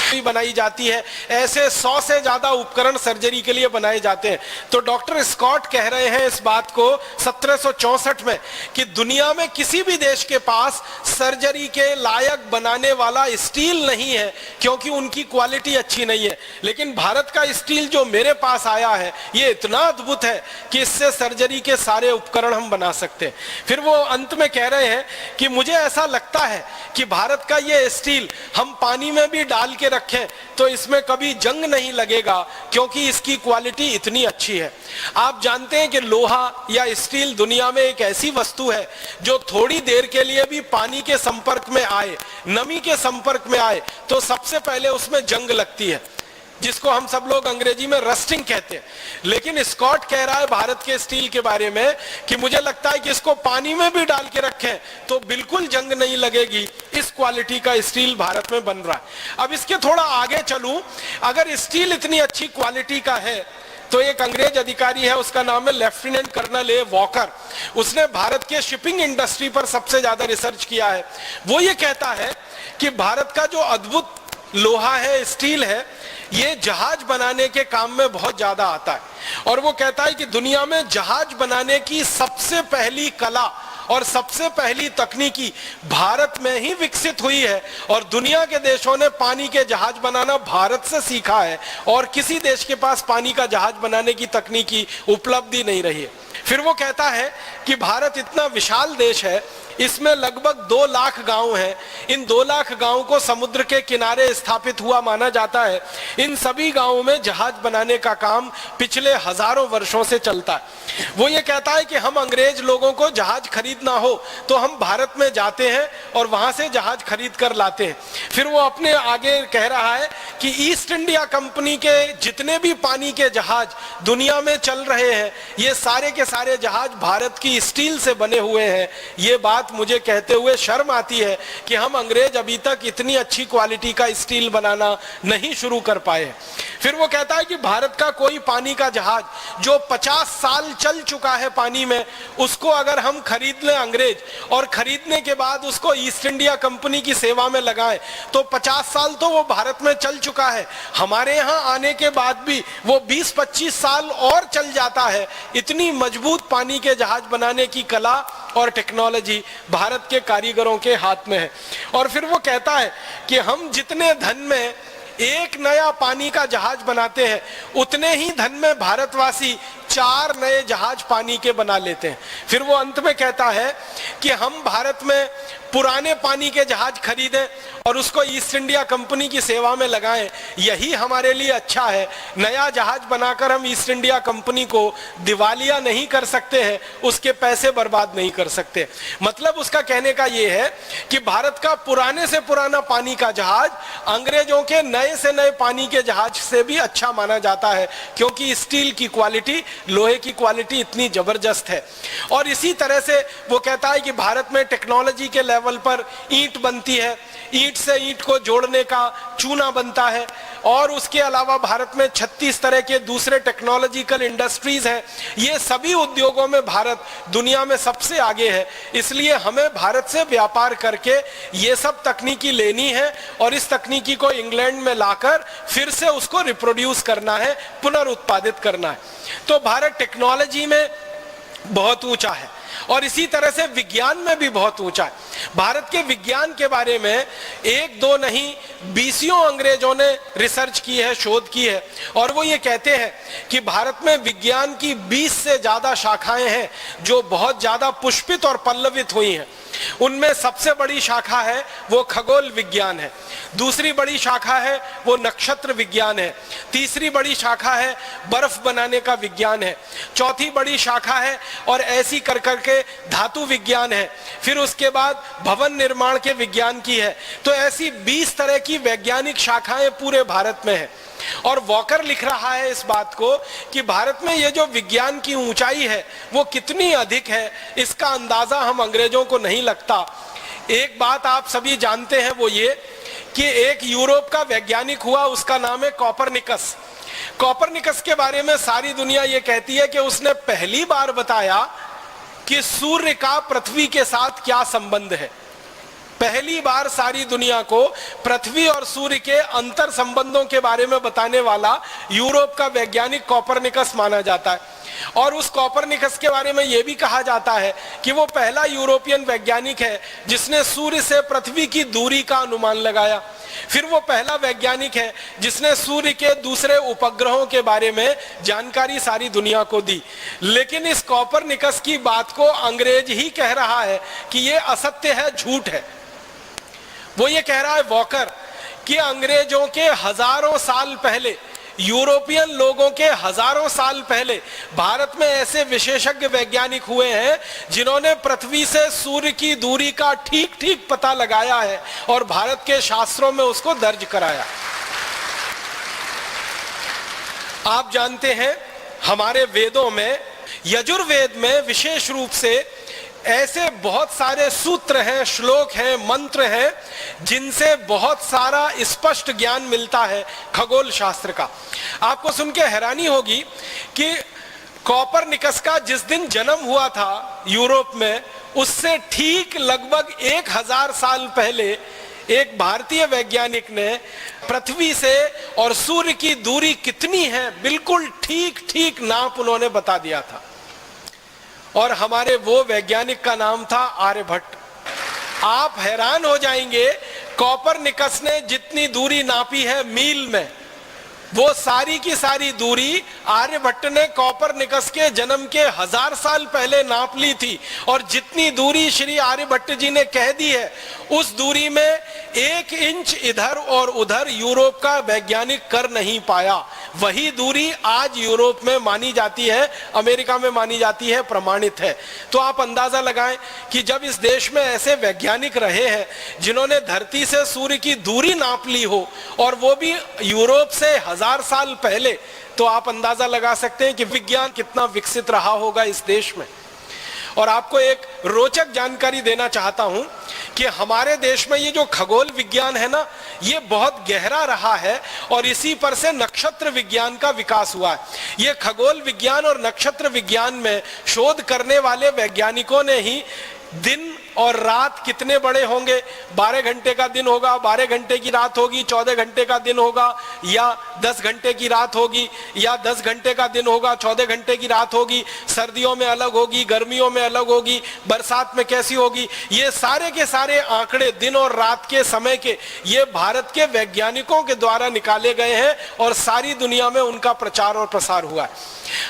भी बनाई जाती है, ऐसे 100 से ज्यादा उपकरण सर्जरी के लिए बनाए जाते हैं। तो डॉक्टर स्कॉट कह रहे हैं इस बात को 1764 में कि दुनिया में किसी भी देश के पास सर्जरी के लायक बनाने वाला स्टील नहीं है, क्योंकि उनकी क्वालिटी अच्छी नहीं है। लेकिन भारत का स्टील जो मेरे पास आया है ये इतना अद्भुत है कि इससे सर्जरी के सारे उपकरण हम बना सकते हैं। फिर वो अंत में कह रहे हैं कि मुझे ऐसा लगता है कि भारत का ये स्टील हम पानी में भी डाल के रखें तो इसमें कभी जंग नहीं लगेगा, क्योंकि इसकी क्वालिटी इतनी अच्छी है। आप जानते हैं कि लोहा या स्टील दुनिया में एक ऐसी वस्तु है जो थोड़ी देर के लिए भी पानी के संपर्क में आए, नमी के संपर्क में आए तो सबसे पहले उसमें जंग लगती है, जिसको हम सब लोग अंग्रेजी में रस्टिंग कहते हैं। लेकिन स्कॉट कह रहा है भारत के स्टील के बारे में कि मुझे लगता है कि इसको पानी में भी डाल के रखें तो बिल्कुल जंग नहीं लगेगी। इस क्वालिटी का स्टील भारत में बन रहा है। अब इसके थोड़ा आगे चलूं, अगर स्टील इतनी अच्छी क्वालिटी का है तो एक अंग्रेज अधिकारी है, उसका नाम है लेफ्टिनेंट कर्नल ए वॉकर। उसने भारत के शिपिंग इंडस्ट्री पर सबसे ज्यादा रिसर्च किया है। वो ये कहता है कि भारत का जो अद्भुत लोहा है, स्टील है, ये जहाज बनाने के काम में बहुत ज्यादा आता है। और वो कहता है कि दुनिया में जहाज बनाने की सबसे पहली कला और सबसे पहली तकनीकी भारत में ही विकसित हुई है, और दुनिया के देशों ने पानी के जहाज बनाना भारत से सीखा है, और किसी देश के पास पानी का जहाज बनाने की तकनीकी उपलब्धि नहीं रही है। फिर वो कहता है कि भारत इतना विशाल देश है, इसमें लगभग 2 लाख गांव हैं। इन 2 लाख गांव को समुद्र के किनारे स्थापित हुआ माना जाता है। इन सभी गांवों में जहाज बनाने का काम पिछले हजारों वर्षों से चलता है। वो ये कहता है कि हम अंग्रेज लोगों को जहाज खरीदना हो तो हम भारत में जाते हैं और वहां से जहाज खरीद कर लाते हैं। फिर वो अपने आगे कह रहा है कि ईस्ट इंडिया कंपनी के जितने भी पानी के जहाज दुनिया में चल रहे हैं, ये सारे के सारे जहाज भारत की स्टील से बने हुए हैं। ये बात मुझे कहते हुए शर्म आती है कि हम अंग्रेज अभी तक इतनी अच्छी क्वालिटी का स्टील बनाना नहीं शुरू कर पाए। फिर वो कहता है कि भारत का कोई पानी का जहाज जो 50 साल चल चुका है पानी में, उसको अगर हम खरीद लें अंग्रेज, और खरीदने के बाद उसको ईस्ट इंडिया कंपनी की सेवा में लगाएं, तो 50 साल तो वो भारत में चल चुका है, हमारे यहाँ आने के बाद भी वो 20-25 साल और चल जाता है। इतनी मजबूत पानी के जहाज बनाने की कला और टेक्नोलॉजी भारत के कारीगरों के हाथ में है। और फिर वो कहता है कि हम जितने धन में एक नया पानी का जहाज बनाते हैं, उतने ही धन में भारतवासी 4 नए जहाज पानी के बना लेते हैं। फिर वो अंत में कहता है कि हम भारत में पुराने पानी के जहाज खरीदें और उसको ईस्ट इंडिया कंपनी की सेवा में लगाएं, यही हमारे लिए अच्छा है। नया जहाज बनाकर हम ईस्ट इंडिया कंपनी को दिवालिया नहीं कर सकते हैं, उसके पैसे बर्बाद नहीं कर सकते। मतलब उसका कहने का ये है कि भारत का पुराने से पुराना पानी का जहाज अंग्रेजों के नए से नए पानी के जहाज से भी अच्छा माना जाता है, क्योंकि स्टील की क्वालिटी, लोहे की क्वालिटी इतनी जबरदस्त है। और इसी तरह से वो कहता है कि भारत में टेक्नोलॉजी के लेवल पर ईंट बनती है, ईंट से ईंट को जोड़ने का चूना बनता है, और उसके अलावा भारत में 36 तरह के दूसरे टेक्नोलॉजिकल इंडस्ट्रीज हैं। ये सभी उद्योगों में भारत दुनिया में सबसे आगे है। इसलिए हमें भारत से व्यापार करके ये सब तकनीकी लेनी है और इस तकनीकी को इंग्लैंड में लाकर फिर से उसको रिप्रोड्यूस करना है, पुनर्उत्पादित करना है। तो भारत टेक्नोलॉजी में बहुत ऊंचा है और इसी तरह से विज्ञान में भी बहुत ऊंचा है। भारत के विज्ञान के बारे में 1-2 नहीं 20 अंग्रेजों ने रिसर्च की है, शोध की है, और वो ये कहते हैं कि भारत में विज्ञान की 20 से ज्यादा शाखाएं हैं जो बहुत ज्यादा पुष्पित और पल्लवित हुई हैं। उनमें सबसे बड़ी शाखा है वो खगोल विज्ञान है, दूसरी बड़ी शाखा है वो नक्षत्र विज्ञान है, तीसरी बड़ी शाखा है बर्फ बनाने का विज्ञान है, चौथी बड़ी शाखा है और ऐसी कर करके धातु विज्ञान है, फिर उसके बाद भवन निर्माण के विज्ञान की है। तो ऐसी 20 तरह की वैज्ञानिक शाखाएं पूरे भारत में है। और वॉकर लिख रहा है इस बात को कि भारत में ये जो विज्ञान की ऊंचाई है वो कितनी अधिक है, इसका अंदाजा हम अंग्रेजों को नहीं लगता। एक बात आप सभी जानते हैं वो ये कि एक यूरोप का वैज्ञानिक हुआ, उसका नाम है कॉपरनिकस। कॉपरनिकस के बारे में सारी दुनिया ये कहती है कि उसने पहली बार बताया कि सूर्य का पृथ्वी के साथ क्या संबंध है। पहली बार सारी दुनिया को पृथ्वी और सूर्य के अंतर संबंधों के बारे में बताने वाला यूरोप का वैज्ञानिक कोपरनिकस माना जाता है। और उस कोपरनिकस के बारे में यह भी कहा जाता है कि वो पहला यूरोपियन वैज्ञानिक है जिसने सूर्य से पृथ्वी की दूरी का अनुमान लगाया। फिर वो पहला वैज्ञानिक है जिसने सूर्य के दूसरे उपग्रहों के बारे में जानकारी सारी दुनिया को दी। लेकिन इस कोपरनिकस की बात को अंग्रेज ही कह रहा है कि ये असत्य है, झूठ है। वो ये कह रहा है वॉकर कि अंग्रेजों के हजारों साल पहले, यूरोपियन लोगों के हजारों साल पहले भारत में ऐसे विशेषज्ञ वैज्ञानिक हुए हैं जिन्होंने पृथ्वी से सूर्य की दूरी का ठीक ठीक पता लगाया है और भारत के शास्त्रों में उसको दर्ज कराया। आप जानते हैं हमारे वेदों में, यजुर्वेद में विशेष रूप से ऐसे बहुत सारे सूत्र हैं, श्लोक हैं, मंत्र हैं जिनसे बहुत सारा स्पष्ट ज्ञान मिलता है खगोल शास्त्र का। आपको सुन के हैरानी होगी कि कोपरनिकस का जिस दिन जन्म हुआ था यूरोप में, उससे ठीक लगभग 1000 साल पहले एक भारतीय वैज्ञानिक ने पृथ्वी से और सूर्य की दूरी कितनी है बिल्कुल ठीक ठीक नाप उन्होंने बता दिया था। और हमारे वो वैज्ञानिक का नाम था आर्यभट्ट। आप हैरान हो जाएंगे, कोपरनिकस ने जितनी दूरी नापी है मील में, वो सारी की सारी दूरी आर्यभट्ट ने कोपरनिकस के जन्म के 1000 साल पहले नाप ली थी। और जितनी दूरी श्री आर्यभट्ट जी ने कह दी है, उस दूरी में 1 इंच इधर और उधर यूरोप का वैज्ञानिक कर नहीं पाया। वही दूरी आज यूरोप में मानी जाती है, अमेरिका में मानी जाती है, प्रमाणित है। तो आप अंदाजा लगाएं कि जब इस देश में ऐसे वैज्ञानिक रहे हैं जिन्होंने धरती से सूर्य की दूरी नाप ली हो, और वो भी यूरोप से 1000 साल पहले, तो आप अंदाजा लगा सकते हैं कि विज्ञान कितना विकसित रहा होगा इस देश में। और आपको एक रोचक जानकारी देना चाहता हूं कि हमारे देश में ये जो खगोल विज्ञान है ना, ये बहुत गहरा रहा है और इसी पर से नक्षत्र विज्ञान का विकास हुआ है। ये खगोल विज्ञान और नक्षत्र विज्ञान में शोध करने वाले वैज्ञानिकों ने ही दिन और रात कितने बड़े होंगे, 12 घंटे का दिन होगा, 12 घंटे की रात होगी, 14 घंटे का दिन होगा, या 10 घंटे की रात होगी, या 10 घंटे का दिन होगा, 14 घंटे की रात होगी, सर्दियों में अलग होगी, गर्मियों में अलग होगी, बरसात में कैसी होगी, ये सारे के सारे आंकड़े दिन और रात के समय के, ये भारत के वैज्ञानिकों के द्वारा निकाले गए हैं और सारी दुनिया में उनका प्रचार और प्रसार हुआ है।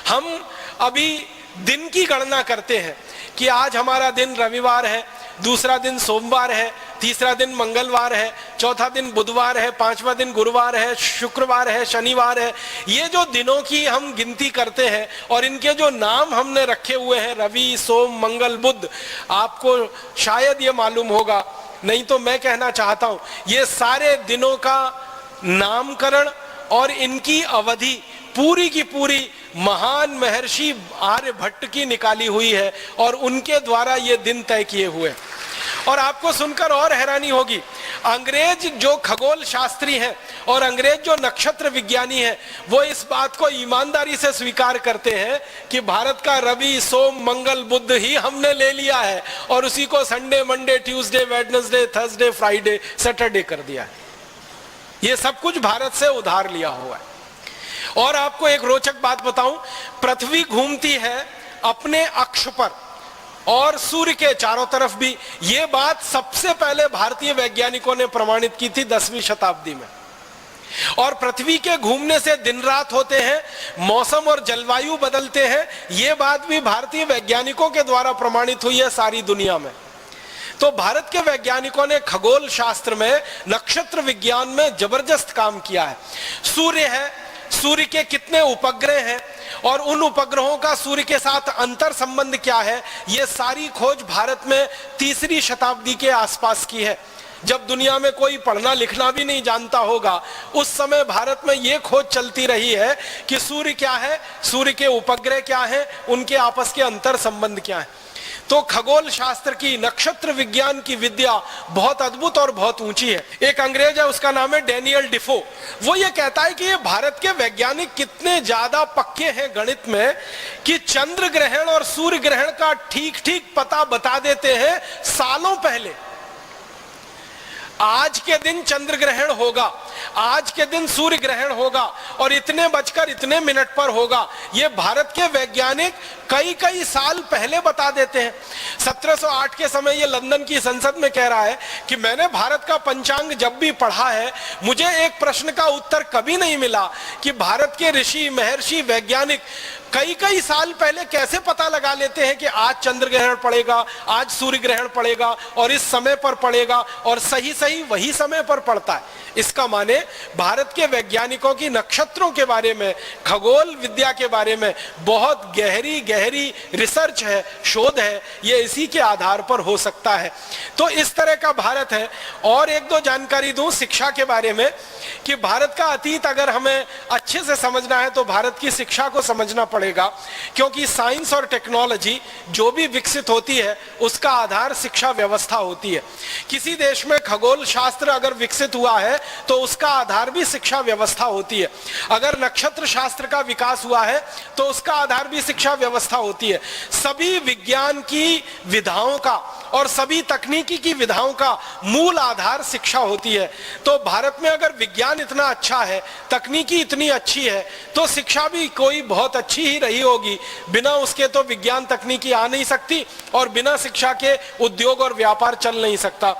हम अभी दिन की गणना करते हैं कि आज हमारा दिन रविवार है, दूसरा दिन सोमवार है, तीसरा दिन मंगलवार है, चौथा दिन बुधवार है, पांचवा दिन गुरुवार है, शुक्रवार है, शनिवार है। ये जो दिनों की हम गिनती करते हैं और इनके जो नाम हमने रखे हुए हैं, रवि, सोम, मंगल, बुध, आपको शायद ये मालूम होगा, नहीं तो मैं कहना चाहता हूं, ये सारे दिनों का नामकरण और इनकी अवधि पूरी की पूरी महान महर्षि आर्यभट्ट की निकाली हुई है और उनके द्वारा ये दिन तय किए हुए। और आपको सुनकर और हैरानी होगी, अंग्रेज जो खगोल शास्त्री हैं और अंग्रेज जो नक्षत्र विज्ञानी हैं, वो इस बात को ईमानदारी से स्वीकार करते हैं कि भारत का रवि, सोम, मंगल, बुध ही हमने ले लिया है और उसी को Sunday, Monday, Tuesday, Wednesday, Thursday, Friday, Saturday कर दिया है। ये सब कुछ भारत से उधार लिया हुआ है। और आपको एक रोचक बात बताऊं, पृथ्वी घूमती है अपने अक्ष पर और सूर्य के चारों तरफ भी। यह बात सबसे पहले भारतीय वैज्ञानिकों ने प्रमाणित की थी 10वीं शताब्दी में। और पृथ्वी के घूमने से दिन रात होते हैं, मौसम और जलवायु बदलते हैं, यह बात भी भारतीय वैज्ञानिकों के द्वारा प्रमाणित हुई है सारी दुनिया में। तो भारत के वैज्ञानिकों ने खगोल शास्त्र में, नक्षत्र विज्ञान में जबरदस्त काम किया है। सूर्य है, सूर्य के कितने उपग्रह हैं और उन उपग्रहों का सूर्य के साथ अंतर संबंध क्या है, यह सारी खोज भारत में 3री शताब्दी के आसपास की है। जब दुनिया में कोई पढ़ना लिखना भी नहीं जानता होगा, उस समय भारत में यह खोज चलती रही है कि सूर्य क्या है, सूर्य के उपग्रह क्या है, उनके आपस के अंतर संबंध क्या है। तो खगोल शास्त्र की, नक्षत्र विज्ञान की विद्या बहुत अद्भुत और बहुत ऊंची है। एक अंग्रेज है, उसका नाम है डैनियल डिफो। वो ये कहता है कि ये भारत के वैज्ञानिक कितने ज्यादा पक्के हैं गणित में कि चंद्र ग्रहण और सूर्य ग्रहण का ठीक ठीक पता बता देते हैं सालों पहले। आज के दिन चंद्र ग्रहण होगा, आज के दिन सूर्य ग्रहण होगा और इतने बजकर इतने मिनट पर होगा, ये भारत के वैज्ञानिक कई कई साल पहले बता देते हैं। 1708 के समय ये लंदन की संसद में कह रहा है कि मैंने भारत का पंचांग जब भी पढ़ा है, मुझे एक प्रश्न का उत्तर कभी नहीं मिला कि भारत के ऋषि महर्षि वैज्ञानिक कई कई साल पहले कैसे पता लगा लेते हैं कि आज चंद्र ग्रहण पड़ेगा, आज सूर्य ग्रहण पड़ेगा और इस समय पर पड़ेगा, और सही सही वही समय पर पड़ता है। इसका माने भारत के वैज्ञानिकों की नक्षत्रों के बारे में, खगोल विद्या के बारे में बहुत गहरी गहरी रिसर्च है, शोध है, ये इसी के आधार पर हो सकता है। तो इस तरह का भारत है। और एक दो जानकारी दूं शिक्षा के बारे में कि भारत का अतीत अगर हमें अच्छे से समझना है तो भारत की शिक्षा को समझना पड़ेगा, क्योंकि साइंस और टेक्नोलॉजी जो भी विकसित होती है उसका आधार शिक्षा व्यवस्था होती है। किसी देश में खगोल शास्त्र अगर विकसित हुआ है तो उसका आधार भी शिक्षा व्यवस्था होती है। अगर नक्षत्र शास्त्र का विकास हुआ है तो उसका आधार भी शिक्षा व्यवस्था होती है। सभी विज्ञान की विधाओं का और सभी तकनीकी की विधाओं का मूल आधार शिक्षा होती है। तो भारत में अगर विज्ञान इतना अच्छा है, तकनीकी इतनी अच्छी है, तो शिक्षा भी कोई बहुत अच्छी ही रही होगी। बिना उसके तो विज्ञान तकनीकी आ नहीं सकती और बिना शिक्षा के उद्योग और व्यापार चल नहीं सकता।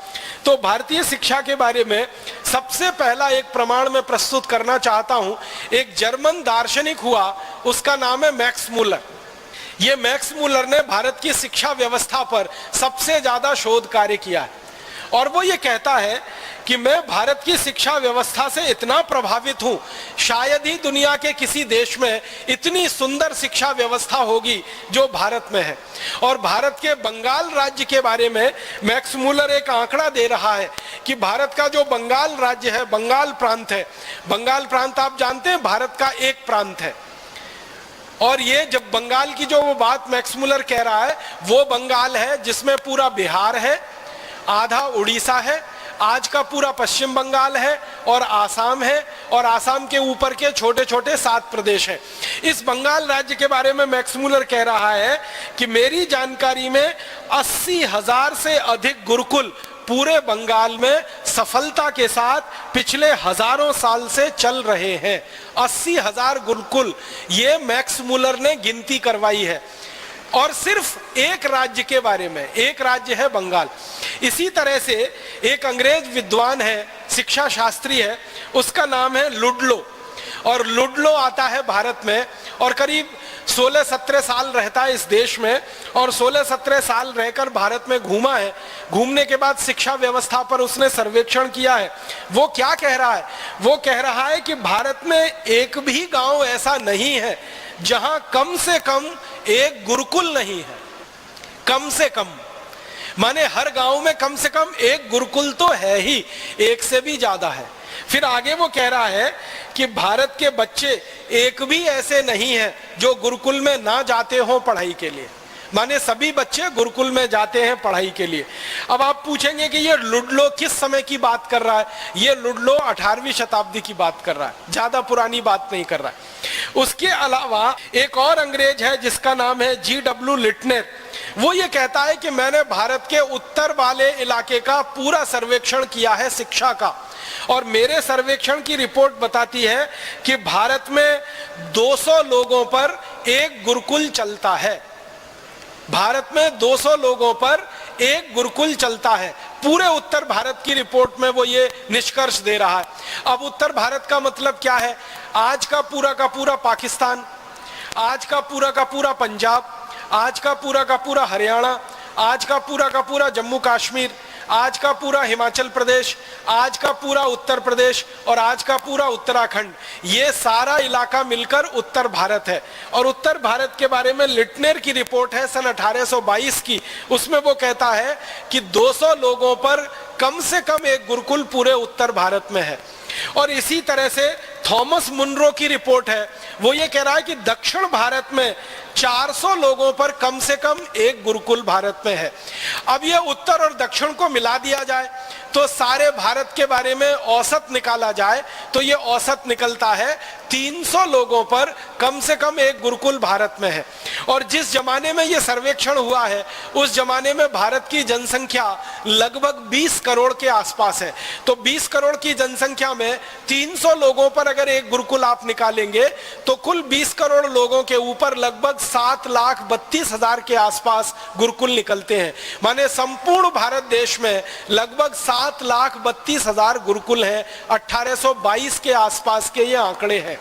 तो भारतीय शिक्षा के बारे में सबसे पहला एक प्रमाण मैं प्रस्तुत करना चाहता हूं। एक जर्मन दार्शनिक हुआ, उसका नाम है मैक्स मूलर। ये मैक्स मूलर ने भारत की शिक्षा व्यवस्था पर सबसे ज्यादा शोध कार्य किया है और वो ये कहता है कि मैं भारत की शिक्षा व्यवस्था से इतना प्रभावित हूं, शायद ही दुनिया के किसी देश में इतनी सुंदर शिक्षा व्यवस्था होगी जो भारत में है। और भारत के बंगाल राज्य के बारे में मैक्स मूलर एक आंकड़ा दे रहा है कि भारत का जो बंगाल राज्य है, बंगाल प्रांत है, बंगाल प्रांत आप जानते हैं भारत का एक प्रांत है। और ये जब बंगाल की जो वो बात मैक्स मूलर कह रहा है, वो बंगाल है जिसमें पूरा बिहार है, आधा उड़ीसा है, आज का पूरा पश्चिम बंगाल है और आसाम है, और आसाम के ऊपर के छोटे छोटे 7 प्रदेश हैं। इस बंगाल राज्य के बारे में मैक्स मूलर कह रहा है कि मेरी जानकारी में 80,000 से अधिक गुरुकुल पूरे बंगाल में सफलता के साथ पिछले हजारों साल से चल रहे हैं। 80,000 गुरुकुल, ये मैक्स मूलर ने गिनती करवाई है। और सिर्फ एक राज्य के बारे में, एक राज्य है बंगाल। इसी तरह से एक अंग्रेज विद्वान है, शिक्षा शास्त्री है, उसका नाम है लुडलो। और लुडलो आता है भारत में और करीब 16-17 साल रहता है इस देश में, और 16-17 साल रहकर भारत में घूमा है। घूमने के बाद शिक्षा व्यवस्था पर उसने सर्वेक्षण किया है। वो क्या कह रहा है? वो कह रहा है कि भारत में एक भी गांव ऐसा नहीं है जहां कम से कम एक गुरुकुल नहीं है। कम से कम माने हर गांव में कम से कम एक गुरुकुल तो है ही, एक से भी ज्यादा है। फिर आगे वो कह रहा है कि भारत के बच्चे एक भी ऐसे नहीं हैं जो गुरुकुल में ना जाते हों पढ़ाई के लिए। माने सभी बच्चे गुरुकुल में जाते हैं पढ़ाई के लिए। अब आप पूछेंगे कि ये लुडलो किस समय की बात कर रहा है? ये लुडलो 18वीं शताब्दी की बात कर रहा है, ज्यादा पुरानी बात नहीं कर रहा है। उसके अलावा एक और अंग्रेज है जिसका नाम है G.W. लिटनेर। वो ये कहता है कि मैंने भारत के उत्तर वाले इलाके का पूरा सर्वेक्षण किया है शिक्षा का, और मेरे सर्वेक्षण की रिपोर्ट बताती है कि भारत में 200 लोगों पर एक गुरुकुल चलता है। भारत में 200 लोगों पर एक गुरुकुल चलता है। पूरे उत्तर भारत की रिपोर्ट में वो ये निष्कर्ष दे रहा है। अब उत्तर भारत का मतलब क्या है? आज का पूरा पाकिस्तान, आज का पूरा पंजाब, आज का पूरा हरियाणा, आज का पूरा जम्मू कश्मीर, आज का पूरा हिमाचल प्रदेश, आज का पूरा उत्तर प्रदेश और आज का पूरा उत्तराखंड, ये सारा इलाका मिलकर उत्तर भारत है। और उत्तर भारत के बारे में लिटनेर की रिपोर्ट है सन 1822 की। उसमें वो कहता है कि 200 लोगों पर कम से कम एक गुरुकुल पूरे उत्तर भारत में है। और इसी तरह से थॉमस मुनरो की रिपोर्ट है, वो ये कह रहा है कि दक्षिण भारत में 400 लोगों पर कम से कम एक गुरुकुल भारत में है। अब ये उत्तर और दक्षिण को मिला दिया जाए तो सारे भारत के बारे में औसत निकाला जाए तो ये औसत निकलता है 300 लोगों पर कम से कम एक गुरुकुल भारत में है। और जिस जमाने में ये सर्वेक्षण हुआ है उस जमाने में भारत की जनसंख्या लगभग 20 करोड़ के आसपास है। तो 20 करोड़ की जनसंख्या में 300 लोगों पर अगर एक गुरुकुल आप निकालेंगे तो कुल 20 करोड़ लोगों के ऊपर लगभग 7,32,000 के आसपास गुरुकुल निकलते हैं। माने संपूर्ण भारत देश में लगभग 7,32,000 गुरुकुल हैं। 1822 के आसपास के ये आंकड़े हैं।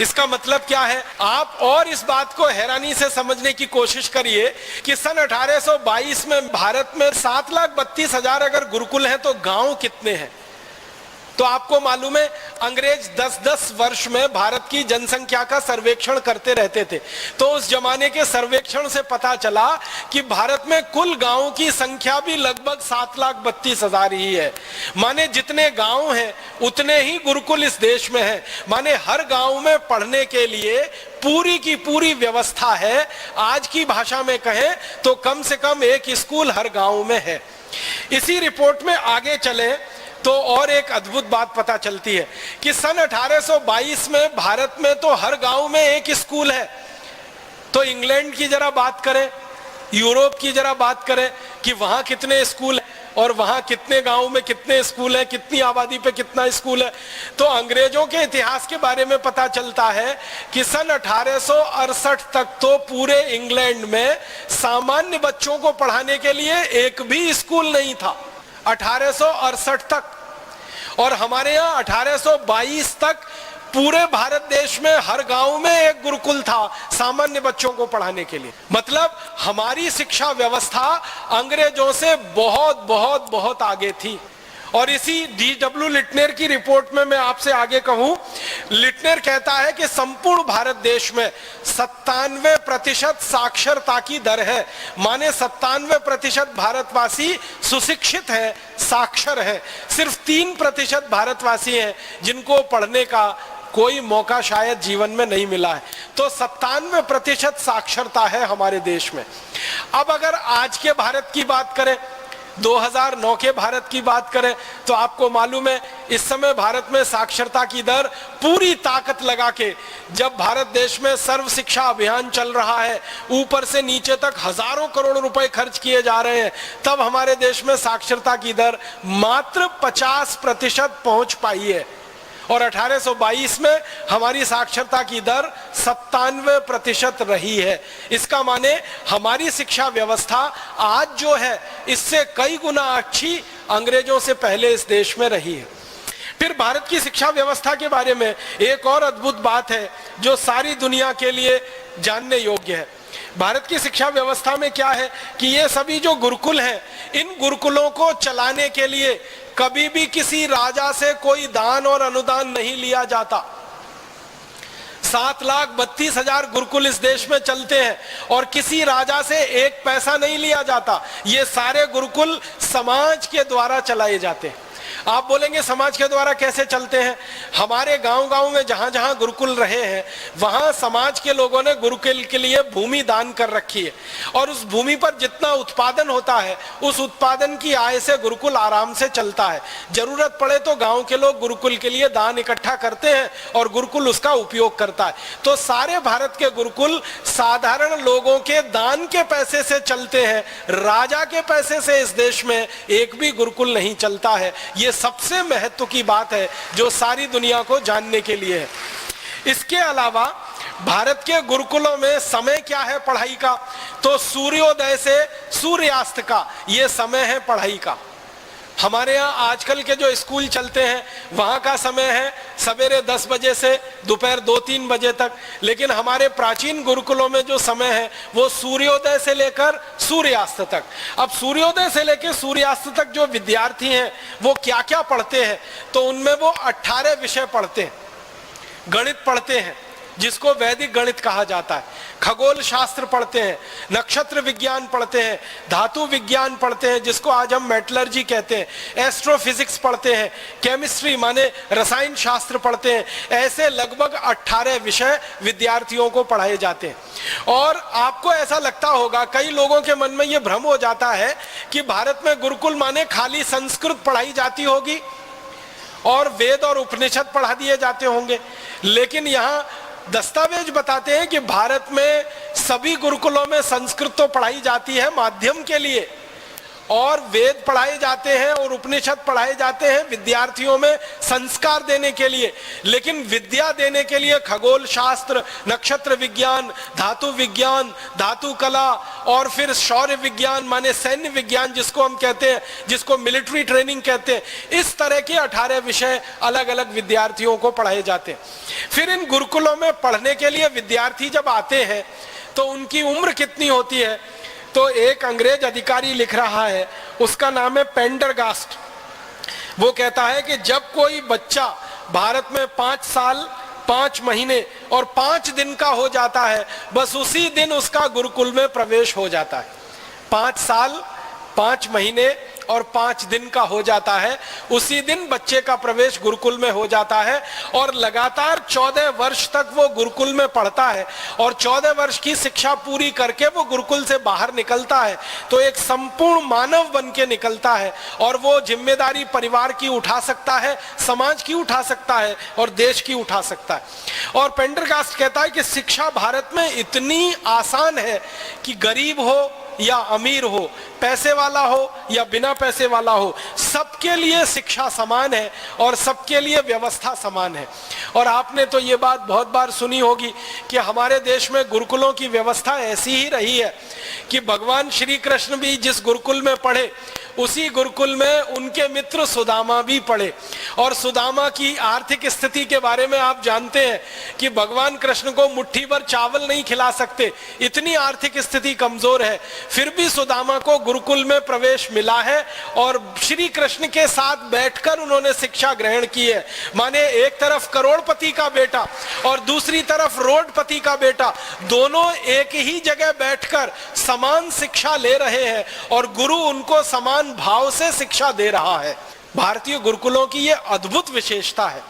इसका मतलब क्या है? आप और इस बात को हैरानी से समझने की कोशिश करिए कि सन 1822 में भारत में 7,32,000 अगर गुरुकुल हैं तो गांव कितने हैं? तो आपको मालूम है अंग्रेज 10-10 वर्ष में भारत की जनसंख्या का सर्वेक्षण करते रहते थे। तो उस जमाने के सर्वेक्षण से पता चला कि भारत में कुल गांवों की संख्या भी लगभग 7,32,000 ही है। माने जितने गांव हैं उतने ही गुरुकुल इस देश में हैं। माने हर गांव में पढ़ने के लिए पूरी की पूरी व्यवस्था है। आज की भाषा में कहें तो कम से कम एक स्कूल हर गांव में है। इसी रिपोर्ट में आगे चले तो और एक अद्भुत बात पता चलती है कि सन 1822 में भारत में तो हर गांव में एक स्कूल है। तो इंग्लैंड की जरा बात करें, यूरोप की जरा बात करें कि वहां कितने स्कूल हैं और वहां कितने गांव में कितने स्कूल हैं, कितनी आबादी पे कितना स्कूल है। तो अंग्रेजों के इतिहास के बारे में पता चलता है कि सन 1868 तक तो पूरे इंग्लैंड में सामान्य बच्चों को पढ़ाने के लिए एक भी स्कूल नहीं था। 1868 तक। और हमारे यहाँ 1822 तक पूरे भारत देश में हर गांव में एक गुरुकुल था सामान्य बच्चों को पढ़ाने के लिए। मतलब हमारी शिक्षा व्यवस्था अंग्रेजों से बहुत बहुत बहुत आगे थी। और इसी D.W. लिटनेर की रिपोर्ट में मैं आपसे आगे कहूं, लिटनेर कहता है कि संपूर्ण भारत देश में 97% साक्षरता की दर है। माने 97% भारतवासी सुशिक्षित हैं, साक्षर हैं। सिर्फ 3% भारतवासी हैं जिनको पढ़ने का कोई मौका शायद जीवन में नहीं मिला है। तो 97% साक्षरता है हमारे देश में। अब अगर आज के भारत की बात करें, 2009 के भारत की बात करें तो आपको मालूम है इस समय भारत में साक्षरता की दर पूरी ताकत लगा के, जब भारत देश में सर्व शिक्षा अभियान चल रहा है, ऊपर से नीचे तक हजारों करोड़ रुपए खर्च किए जा रहे हैं, तब हमारे देश में साक्षरता की दर मात्र 50% पहुंच पाई है। और 1822 में हमारी साक्षरता की दर 97% रही है। इसका माने हमारी शिक्षा व्यवस्था आज जो है इससे कई गुना अच्छी अंग्रेजों से पहले इस देश में रही है। फिर भारत की शिक्षा व्यवस्था के बारे में एक और अद्भुत बात है जो सारी दुनिया के लिए जानने योग्य है। भारत की शिक्षा व्यवस्था में क्या है कि ये सभी जो गुरुकुल हैं, इन गुरुकुलों को चलाने के लिए कभी भी किसी राजा से कोई दान और अनुदान नहीं लिया जाता। 7,32,000 गुरुकुल इस देश में चलते हैं और किसी राजा से एक पैसा नहीं लिया जाता। ये सारे गुरुकुल समाज के द्वारा चलाए जाते हैं। आप बोलेंगे समाज के द्वारा कैसे चलते हैं? हमारे गांव-गांव में जहां जहां गुरुकुल रहे हैं वहां समाज के लोगों ने गुरुकुल के लिए भूमि दान कर रखी है और उस भूमि पर जितना उत्पादन होता है उस उत्पादन की आय से गुरुकुल आराम से चलता है। जरूरत पड़े तो गांव के लोग गुरुकुल के लिए दान इकट्ठा करते हैं और गुरुकुल उसका उपयोग करता है। तो सारे भारत के गुरुकुल साधारण लोगों के दान के पैसे से चलते हैं। राजा के पैसे से इस देश में एक भी गुरुकुल नहीं चलता है। ये सबसे महत्व की बात है जो सारी दुनिया को जानने के लिए है। इसके अलावा भारत के गुरुकुलों में समय क्या है पढ़ाई का? तो सूर्योदय से सूर्यास्त का ये समय है पढ़ाई का। हमारे यहाँ आजकल के जो स्कूल चलते हैं वहां का समय है सवेरे 10 बजे से दोपहर 2-3 बजे तक, लेकिन हमारे प्राचीन गुरुकुलों में जो समय है वो सूर्योदय से लेकर सूर्यास्त तक। अब सूर्योदय से लेकर सूर्यास्त तक जो विद्यार्थी हैं वो क्या क्या पढ़ते हैं? तो उनमें वो 18 विषय पढ़ते हैं। गणित पढ़ते हैं जिसको वैदिक गणित कहा जाता है, खगोल शास्त्र पढ़ते हैं, नक्षत्र विज्ञान पढ़ते हैं, धातु विज्ञान पढ़ते हैं जिसको आज हम मेटलर्जी कहते हैं, एस्ट्रोफिजिक्स पढ़ते हैं, केमिस्ट्री माने रसायन शास्त्र पढ़ते हैं। ऐसे लगभग 18 विषय विद्यार्थियों को पढ़ाए जाते हैं। और आपको ऐसा लगता होगा, कई लोगों के मन में यह भ्रम हो जाता है कि भारत में गुरुकुल माने खाली संस्कृत पढ़ाई जाती होगी और वेद और उपनिषद पढ़ा दिए जाते होंगे। लेकिन यहाँ दस्तावेज बताते हैं कि भारत में सभी गुरुकुलों में संस्कृत तो पढ़ाई जाती है माध्यम के लिए, और वेद पढ़ाए जाते हैं और उपनिषद पढ़ाए जाते हैं विद्यार्थियों में संस्कार देने के लिए। लेकिन विद्या देने के लिए खगोल शास्त्र, नक्षत्र विज्ञान, धातु विज्ञान, धातु कला और फिर शौर्य विज्ञान माने सैन्य विज्ञान जिसको हम कहते हैं, जिसको मिलिट्री ट्रेनिंग कहते हैं, इस तरह के 18 विषय अलग अलग विद्यार्थियों को पढ़ाए जाते हैं। फिर इन गुरुकुलों में पढ़ने के लिए विद्यार्थी जब आते हैं तो उनकी उम्र कितनी होती है? तो एक अंग्रेज अधिकारी लिख रहा है, उसका नाम है पेंडरगास्ट। वो कहता है कि जब कोई बच्चा भारत में 5 साल 5 महीने और 5 दिन का हो जाता है, बस उसी दिन उसका गुरुकुल में प्रवेश हो जाता है। 5 साल 5 महीने और 5 दिन का हो जाता है, उसी दिन बच्चे का प्रवेश गुरुकुल में हो जाता है और लगातार 14 वर्ष तक वो गुरुकुल में पढ़ता है। और 14 वर्ष की शिक्षा पूरी करके वो गुरुकुल से बाहर निकलता है तो एक संपूर्ण मानव बन के निकलता है और वो जिम्मेदारी परिवार की उठा सकता है, समाज की उठा सकता है और देश की उठा सकता है। और पेंडरगास्ट कहता है कि शिक्षा भारत में इतनी आसान है कि गरीब हो या अमीर हो, पैसे वाला हो या बिना पैसे वाला हो, सबके लिए शिक्षा समान है और सबके लिए व्यवस्था समान है। और आपने तो ये बात बहुत बार सुनी होगी कि हमारे देश में गुरुकुलों की व्यवस्था ऐसी ही रही है कि भगवान श्री कृष्ण भी जिस गुरुकुल में पढ़े उसी गुरुकुल में उनके मित्र सुदामा भी पढ़े। और सुदामा की आर्थिक स्थिति के बारे में आप जानते हैं कि भगवान कृष्ण को मुट्ठी भर चावल नहीं खिला सकते, इतनी आर्थिक स्थिति कमजोर है। फिर भी सुदामा को गुरुकुल में प्रवेश मिला है और श्री कृष्ण के साथ बैठकर उन्होंने शिक्षा ग्रहण की है। माने एक तरफ करोड़पति का बेटा और दूसरी तरफ रोडपति का बेटा, दोनों एक ही जगह बैठकर समान शिक्षा ले रहे हैं और गुरु उनको समान भाव से शिक्षा दे रहा है। भारतीय गुरुकुलों की यह अद्भुत विशेषता है।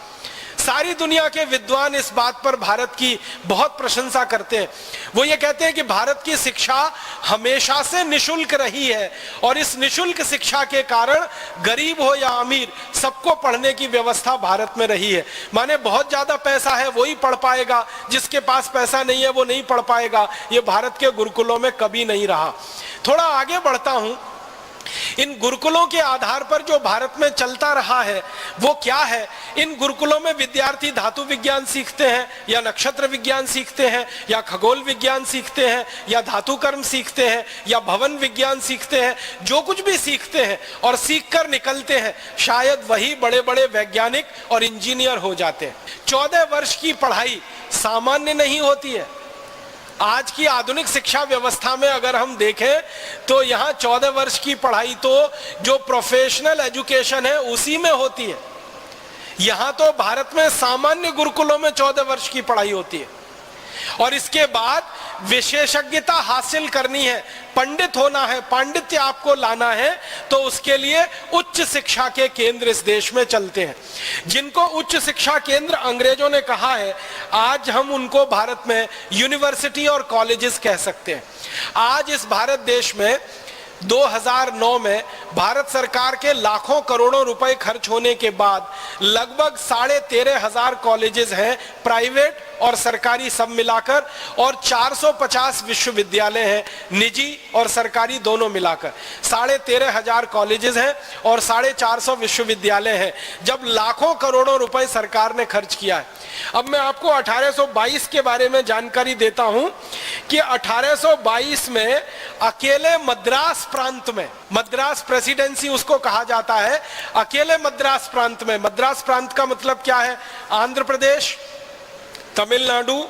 सारी दुनिया के विद्वान इस बात पर भारत की बहुत प्रशंसा करते हैं। वो ये कहते हैं कि भारत की शिक्षा हमेशा से निशुल्क रही है और इस निशुल्क शिक्षा के कारण गरीब हो या अमीर सबको पढ़ने की व्यवस्था भारत में रही है। माने बहुत ज्यादा पैसा है वही पढ़ पाएगा, जिसके पास पैसा नहीं है वो नहीं पढ़ पाएगा। ये भारत के गुरुकुलों में कभी नहीं रहा। थोड़ा आगे बढ़ता हूं, इन गुरुकुलों के आधार पर जो भारत में चलता रहा है वो क्या है? इन गुरुकुलों में विद्यार्थी धातु विज्ञान सीखते हैं या नक्षत्र विज्ञान सीखते हैं या खगोल विज्ञान सीखते हैं या धातु कर्म सीखते हैं या भवन विज्ञान सीखते हैं। जो कुछ भी सीखते हैं और सीखकर निकलते हैं शायद वही बड़े बड़े वैज्ञानिक और इंजीनियर हो जाते हैं। 14 वर्ष की पढ़ाई सामान्य नहीं होती है। आज की आधुनिक शिक्षा व्यवस्था में अगर हम देखें तो यहाँ 14 वर्ष की पढ़ाई तो जो प्रोफेशनल एजुकेशन है उसी में होती है। यहाँ तो भारत में सामान्य गुरुकुलों में 14 वर्ष की पढ़ाई होती है और इसके बाद विशेषज्ञता हासिल करनी है, पंडित होना है, पांडित्य आपको लाना है तो उसके लिए उच्च शिक्षा के केंद्र इस देश में चलते हैं। जिनको उच्च शिक्षा केंद्र अंग्रेजों ने कहा है, आज हम उनको भारत में यूनिवर्सिटी और कॉलेजेस कह सकते हैं। आज इस भारत देश में 2009 में भारत सरकार के लाखों करोड़ों रुपए खर्च होने के बाद लगभग 13,500 कॉलेजेस हैं, प्राइवेट और सरकारी सब मिलाकर, और 450 विश्वविद्यालय हैं, निजी और सरकारी दोनों मिलाकर। 13,500 कॉलेजेस हैं और 450 विश्वविद्यालय हैं, जब लाखों करोड़ों रुपए सरकार ने खर्च किया है। अब मैं आपको 1822 के बारे में जानकारी देता हूं कि 1822 में अकेले मद्रास प्रांत में, मद्रास प्रेसिडेंसी उसको कहा जाता है, अकेले मद्रास प्रांत में, मद्रास प्रांत का मतलब क्या है? आंध्र प्रदेश, तमिलनाडु,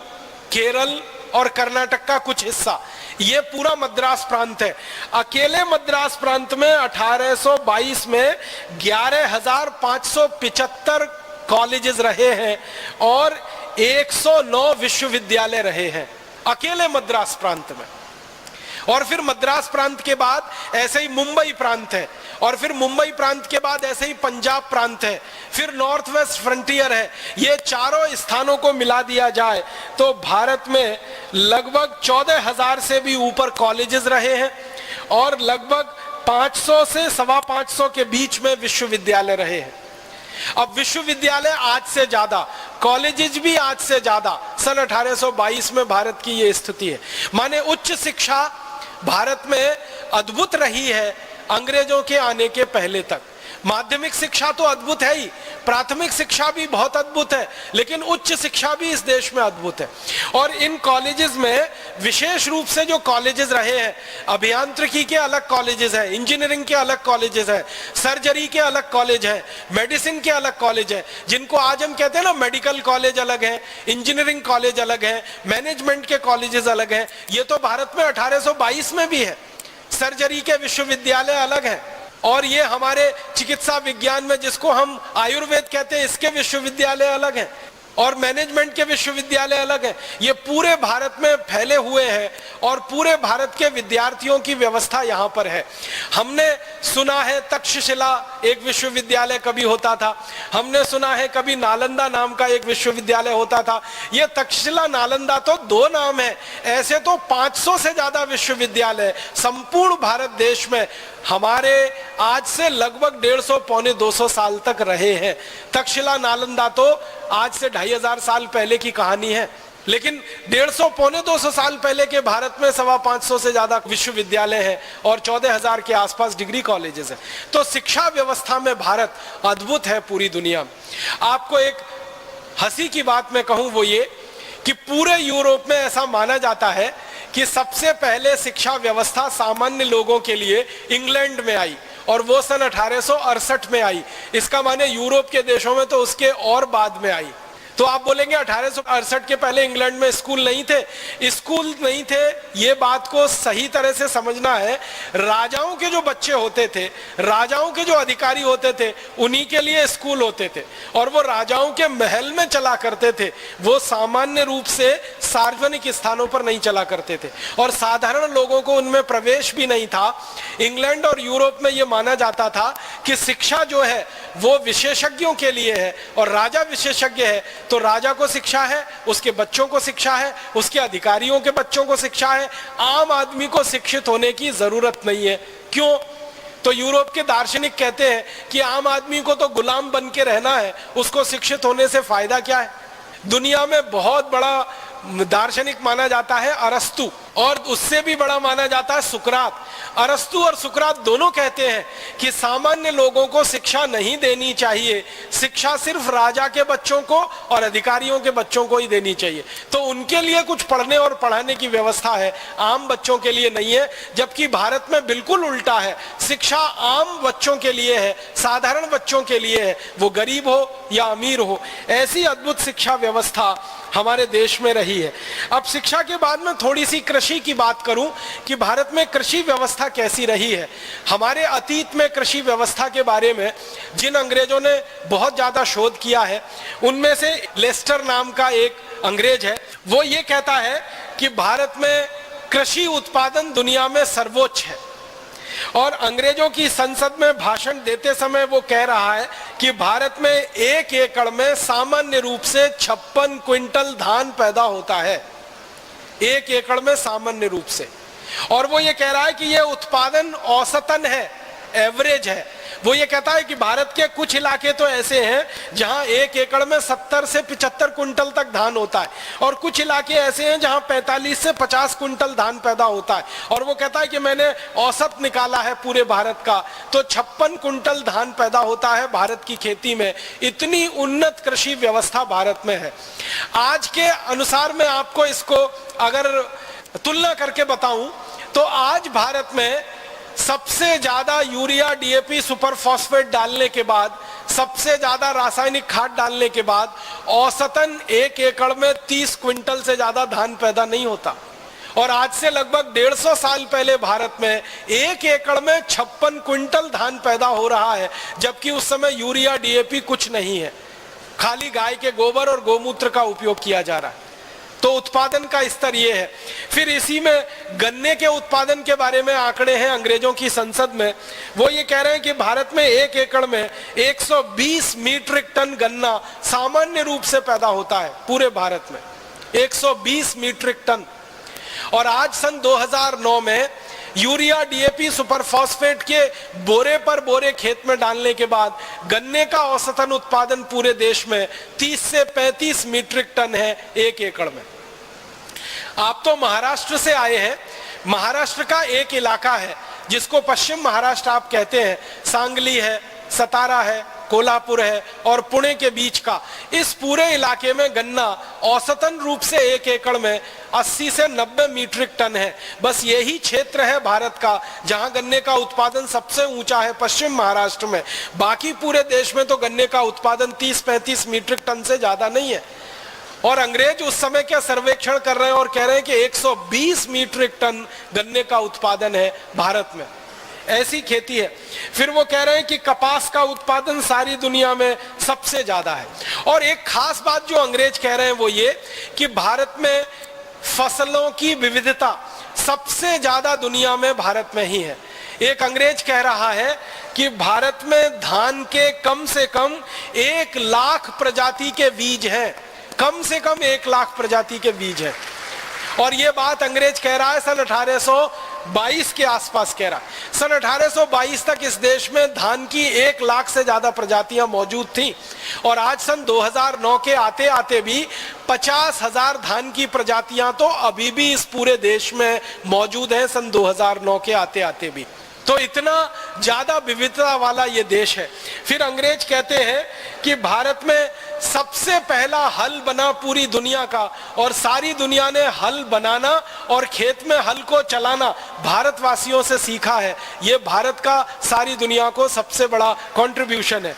केरल और कर्नाटक का कुछ हिस्सा, ये पूरा मद्रास प्रांत है। अकेले मद्रास प्रांत में 1822 में 11,575 कॉलेजेस रहे हैं और 109 विश्वविद्यालय रहे हैं। अकेले मद्रास प्रांत में। और फिर मद्रास प्रांत के बाद ऐसे ही मुंबई प्रांत है, और फिर मुंबई प्रांत के बाद ऐसे ही पंजाब प्रांत है, फिर नॉर्थ वेस्ट फ्रंटियर है। ये चारों स्थानों को मिला दिया जाए तो भारत में लगभग 14,000 से भी ऊपर कॉलेजेस रहे हैं और लगभग 500 से 525 के बीच में विश्वविद्यालय रहे हैं। अब विश्वविद्यालय आज से ज्यादा, कॉलेजेस भी आज से ज्यादा। सन 1822 में भारत की ये स्थिति है। माने उच्च शिक्षा भारत में अद्भुत रही है अंग्रेजों के आने के पहले तक। माध्यमिक शिक्षा तो अद्भुत है ही, प्राथमिक शिक्षा भी बहुत अद्भुत है, लेकिन उच्च शिक्षा भी इस देश में अद्भुत है। और इन कॉलेजेस में विशेष रूप से जो कॉलेजेस रहे हैं, अभियांत्रिकी के अलग कॉलेजेस हैं, इंजीनियरिंग के अलग कॉलेजेस हैं, सर्जरी के अलग कॉलेज हैं, मेडिसिन के अलग कॉलेज हैं, जिनको आज हम कहते हैं ना मेडिकल कॉलेज अलग है, इंजीनियरिंग कॉलेज अलग है, मैनेजमेंट के कॉलेजेस अलग हैं। ये तो भारत में 1822 में भी है। सर्जरी के विश्वविद्यालय अलग है, और ये हमारे चिकित्सा विज्ञान में जिसको हम आयुर्वेद कहते हैं, इसके विश्वविद्यालय अलग हैं, और मैनेजमेंट के विश्वविद्यालय अलग हैं। ये पूरे भारत में फैले हुए हैं और पूरे भारत के विद्यार्थियों की व्यवस्था यहाँ पर है। हमने सुना है तक्षशिला एक विश्वविद्यालय कभी होता था, हमने सुना है कभी नालंदा नाम का एक विश्वविद्यालय होता था। ये तक्षशिला नालंदा तो दो नाम है, ऐसे तो 500 से ज्यादा विश्वविद्यालय संपूर्ण भारत देश में हमारे आज से लगभग 150 पौने 200 साल तक रहे हैं। तक्षशिला नालंदा तो आज से 2500 साल पहले की कहानी है, लेकिन 150 पौने 200 साल पहले के भारत में 550 से ज्यादा विश्वविद्यालय हैं और 14,000 के आसपास डिग्री कॉलेजेस हैं। तो शिक्षा व्यवस्था में भारत अद्भुत है पूरी दुनिया में। आपको एक हंसी की बात मैं कहूं, वो ये कि पूरे यूरोप में ऐसा माना जाता है कि सबसे पहले शिक्षा व्यवस्था सामान्य लोगों के लिए इंग्लैंड में आई, और वो सन 1868 में आई। इसका माने यूरोप के देशों में तो उसके और बाद में आई। तो आप बोलेंगे 1868 के पहले इंग्लैंड में स्कूल नहीं थे। स्कूल नहीं थे, ये बात को सही तरह से समझना है। राजाओं के जो बच्चे होते थे, राजाओं के जो अधिकारी होते थे, उन्हीं के लिए स्कूल होते थे, और वो राजाओं के महल में चला करते थे। वो सामान्य रूप से सार्वजनिक स्थानों पर नहीं चला करते थे, और साधारण लोगों को उनमें प्रवेश भी नहीं था। इंग्लैंड और यूरोप में ये माना जाता था कि शिक्षा जो है वो विशेषज्ञों के लिए है, और राजा विशेषज्ञ है तो राजा को शिक्षा है, उसके बच्चों को शिक्षा है, उसके अधिकारियों के बच्चों को शिक्षा है। आम आदमी को शिक्षित होने की जरूरत नहीं है। क्यों? तो यूरोप के दार्शनिक कहते हैं कि आम आदमी को तो गुलाम बन के रहना है, उसको शिक्षित होने से फायदा क्या है। दुनिया में बहुत बड़ा दार्शनिक माना जाता है अरस्तु, और उससे भी बड़ा माना जाता है सुकरात। अरस्तु और सुकरात दोनों कहते हैं कि सामान्य लोगों को शिक्षा नहीं देनी चाहिए, शिक्षा सिर्फ राजा के बच्चों को और अधिकारियों के बच्चों को ही देनी चाहिए। तो उनके लिए कुछ पढ़ने और पढ़ाने की व्यवस्था है, आम बच्चों के लिए नहीं है। जबकि भारत में बिल्कुल उल्टा है, शिक्षा आम बच्चों के लिए है, साधारण बच्चों के लिए है, वो गरीब हो या अमीर हो। ऐसी अद्भुत शिक्षा व्यवस्था हमारे देश में रही है। अब शिक्षा के बाद में थोड़ी सी कृषि की बात करूं कि भारत में कृषि व्यवस्था कैसी रही है। हमारे अतीत में कृषि व्यवस्था के बारे में जिन अंग्रेजों ने बहुत ज्यादा शोध किया है, उनमें से लेस्टर नाम का एक अंग्रेज है। वो ये कहता है कि भारत में कृषि उत्पादन दुनिया में सर्वोच्च है, और अंग्रेजों की संसद में भाषण देते समय वो कह रहा है कि भारत में 1 एकड़ में सामान्य रूप से 56 क्विंटल धान पैदा होता है। 1 एकड़ में सामान्य रूप से। और वो ये कह रहा है कि ये उत्पादन औसतन है, एवरेज है। वो ये कहता है कि भारत के कुछ इलाके तो ऐसे हैं जहां 1 एकड़ में 70 से 75 कुंटल तक धान होता है, और कुछ इलाके ऐसे हैं जहां 45 से 50 कुंटल धान पैदा होता है। और वो कहता है कि मैंने औसत निकाला है पूरे भारत का, तो 56 कुंटल धान पैदा होता है भारत की खेती में। इतनी उन्नत कृषि व्यवस्था भारत में है। आज के अनुसार मैं आपको इसको अगर तुलना करके बताऊं तो आज भारत में सबसे ज्यादा यूरिया, डीएपी, सुपर फॉस्फेट डालने के बाद, सबसे ज्यादा रासायनिक खाद डालने के बाद औसतन 1 एकड़ में 30 क्विंटल से ज्यादा धान पैदा नहीं होता। और आज से लगभग 150 साल पहले भारत में 1 एकड़ में 56 क्विंटल धान पैदा हो रहा है, जबकि उस समय यूरिया, डीएपी कुछ नहीं है, खाली गाय के गोबर और गोमूत्र का उपयोग किया जा रहा है। तो उत्पादन का स्तर ये है। फिर इसी में गन्ने के उत्पादन के बारे में आंकड़े हैं अंग्रेजों की संसद में। वो ये कह रहे हैं कि भारत में 1 एकड़ में 120 मीट्रिक टन गन्ना सामान्य रूप से पैदा होता है पूरे भारत में, 120 मीट्रिक टन। और आज सन 2009 में यूरिया, डीएपी, सुपर फॉस्फेट के बोरे पर बोरे खेत में डालने के बाद गन्ने का औसतन उत्पादन पूरे देश में 30 से 35 मीट्रिक टन है 1 एकड़ में। आप तो महाराष्ट्र से आए हैं। महाराष्ट्र का एक इलाका है जिसको पश्चिम महाराष्ट्र आप कहते हैं, सांगली है, सतारा है, कोल्हापुर है और पुणे के बीच का इस पूरे इलाके में गन्ना औसतन रूप से 1 एकड़ में 80 से 90 मीट्रिक टन है। बस यही क्षेत्र है भारत का जहां गन्ने का उत्पादन सबसे ऊंचा है, पश्चिम महाराष्ट्र में। बाकी पूरे देश में तो गन्ने का उत्पादन 30-35 मीट्रिक टन से ज्यादा नहीं है। और अंग्रेज उस समय क्या सर्वेक्षण कर रहे हैं और कह रहे हैं कि 120 मीट्रिक टन गन्ने का उत्पादन है भारत में, ऐसी खेती है। फिर वो कह रहे हैं कि कपास का उत्पादन सारी दुनिया में सबसे ज्यादा है। और एक खास बात जो अंग्रेज कह रहे हैं वो ये कि भारत में फसलों की विविधता सबसे ज्यादा दुनिया में भारत में ही है। एक अंग्रेज कह रहा है कि भारत में धान के कम से कम 1 लाख प्रजाति के बीज हैं, कम से कम 1 लाख प्रजाति के बीज हैं। और ये बात अंग्रेज कह रहा है सन 1822 के आसपास कह रहा है। सन 1822 तक इस देश में धान की 1 लाख से ज्यादा प्रजातियां मौजूद थी और आज सन 2009 के आते आते भी 50,000 धान की प्रजातियां तो अभी भी इस पूरे देश में मौजूद हैं, सन 2009 के आते आते भी। तो इतना ज्यादा विविधता वाला ये देश है। फिर अंग्रेज कहते हैं कि भारत में सबसे पहला हल बना पूरी दुनिया का और सारी दुनिया ने हल बनाना और खेत में हल को चलाना भारतवासियों से सीखा है। ये भारत का सारी दुनिया को सबसे बड़ा कंट्रीब्यूशन है।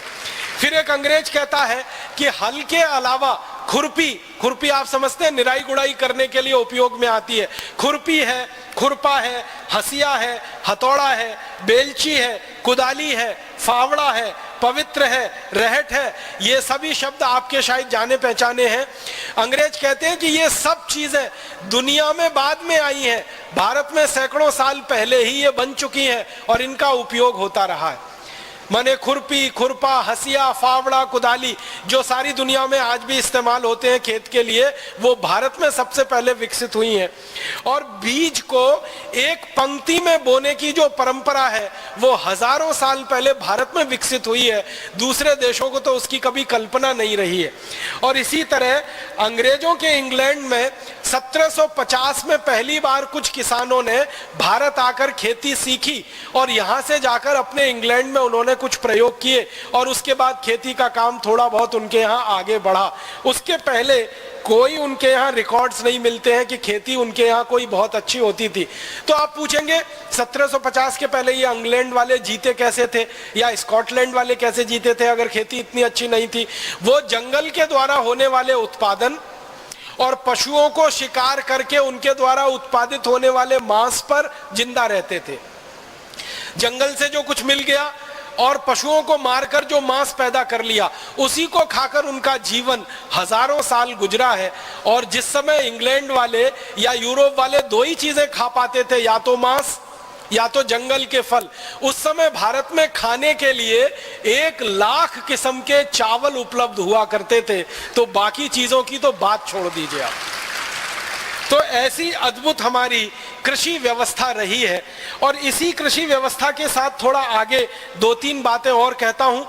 फिर एक अंग्रेज कहता है कि हल के अलावा खुरपी आप समझते हैं निराई गुड़ाई करने के लिए उपयोग में आती है। खुरपी है, खुरपा है, हसिया है, हथौड़ा है, बेलची है, कुदाली है, फावड़ा है, पवित्र है, रहट है, ये सभी शब्द आपके शायद जाने पहचाने हैं। अंग्रेज कहते हैं कि ये सब चीजें दुनिया में बाद में आई हैं, भारत में सैकड़ों साल पहले ही ये बन चुकी हैं और इनका उपयोग होता रहा है। माने खुरपी, खुरपा, हसिया, फावड़ा, कुदाली जो सारी दुनिया में आज भी इस्तेमाल होते हैं खेत के लिए, वो भारत में सबसे पहले विकसित हुई हैं। और बीज को एक पंक्ति में बोने की जो परंपरा है वो हजारों साल पहले भारत में विकसित हुई है। दूसरे देशों को तो उसकी कभी कल्पना नहीं रही है। और इसी तरह अंग्रेजों के इंग्लैंड में 1750 में पहली बार कुछ किसानों ने भारत आकर खेती सीखी और यहां से जाकर अपने इंग्लैंड में उन्होंने कुछ प्रयोग किए और उसके बाद खेती का काम थोड़ा बहुत उनके यहाँ आगे बढ़ा। उसके पहले कोई उनके यहाँ रिकॉर्ड्स नहीं मिलते हैं कि खेती उनके यहाँ कोई बहुत अच्छी होती थी। तो आप पूछेंगे 1750 के पहले ये इंग्लैंड वाले जीते कैसे थे या स्कॉटलैंड वाले कैसे जीते थे अगर खेती इतनी अच्छी नहीं थी? वो जंगल के द्वारा होने वाले उत्पादन और पशुओं को शिकार करके उनके द्वारा उत्पादित होने वाले मांस पर जिंदा रहते थे। जंगल से जो कुछ मिल गया और पशुओं को मारकर जो मांस पैदा कर लिया उसी को खाकर उनका जीवन हजारों साल गुजरा है। और जिस समय इंग्लैंड वाले या यूरोप वाले 2 ही चीजें खा पाते थे, या तो मांस या तो जंगल के फल, उस समय भारत में खाने के लिए 1 लाख किस्म के चावल उपलब्ध हुआ करते थे। तो बाकी चीजों की तो बात छोड़ दीजिए आप। तो ऐसी अद्भुत हमारी कृषि व्यवस्था रही है। और इसी कृषि व्यवस्था के साथ थोड़ा आगे 2-3 बातें और कहता हूं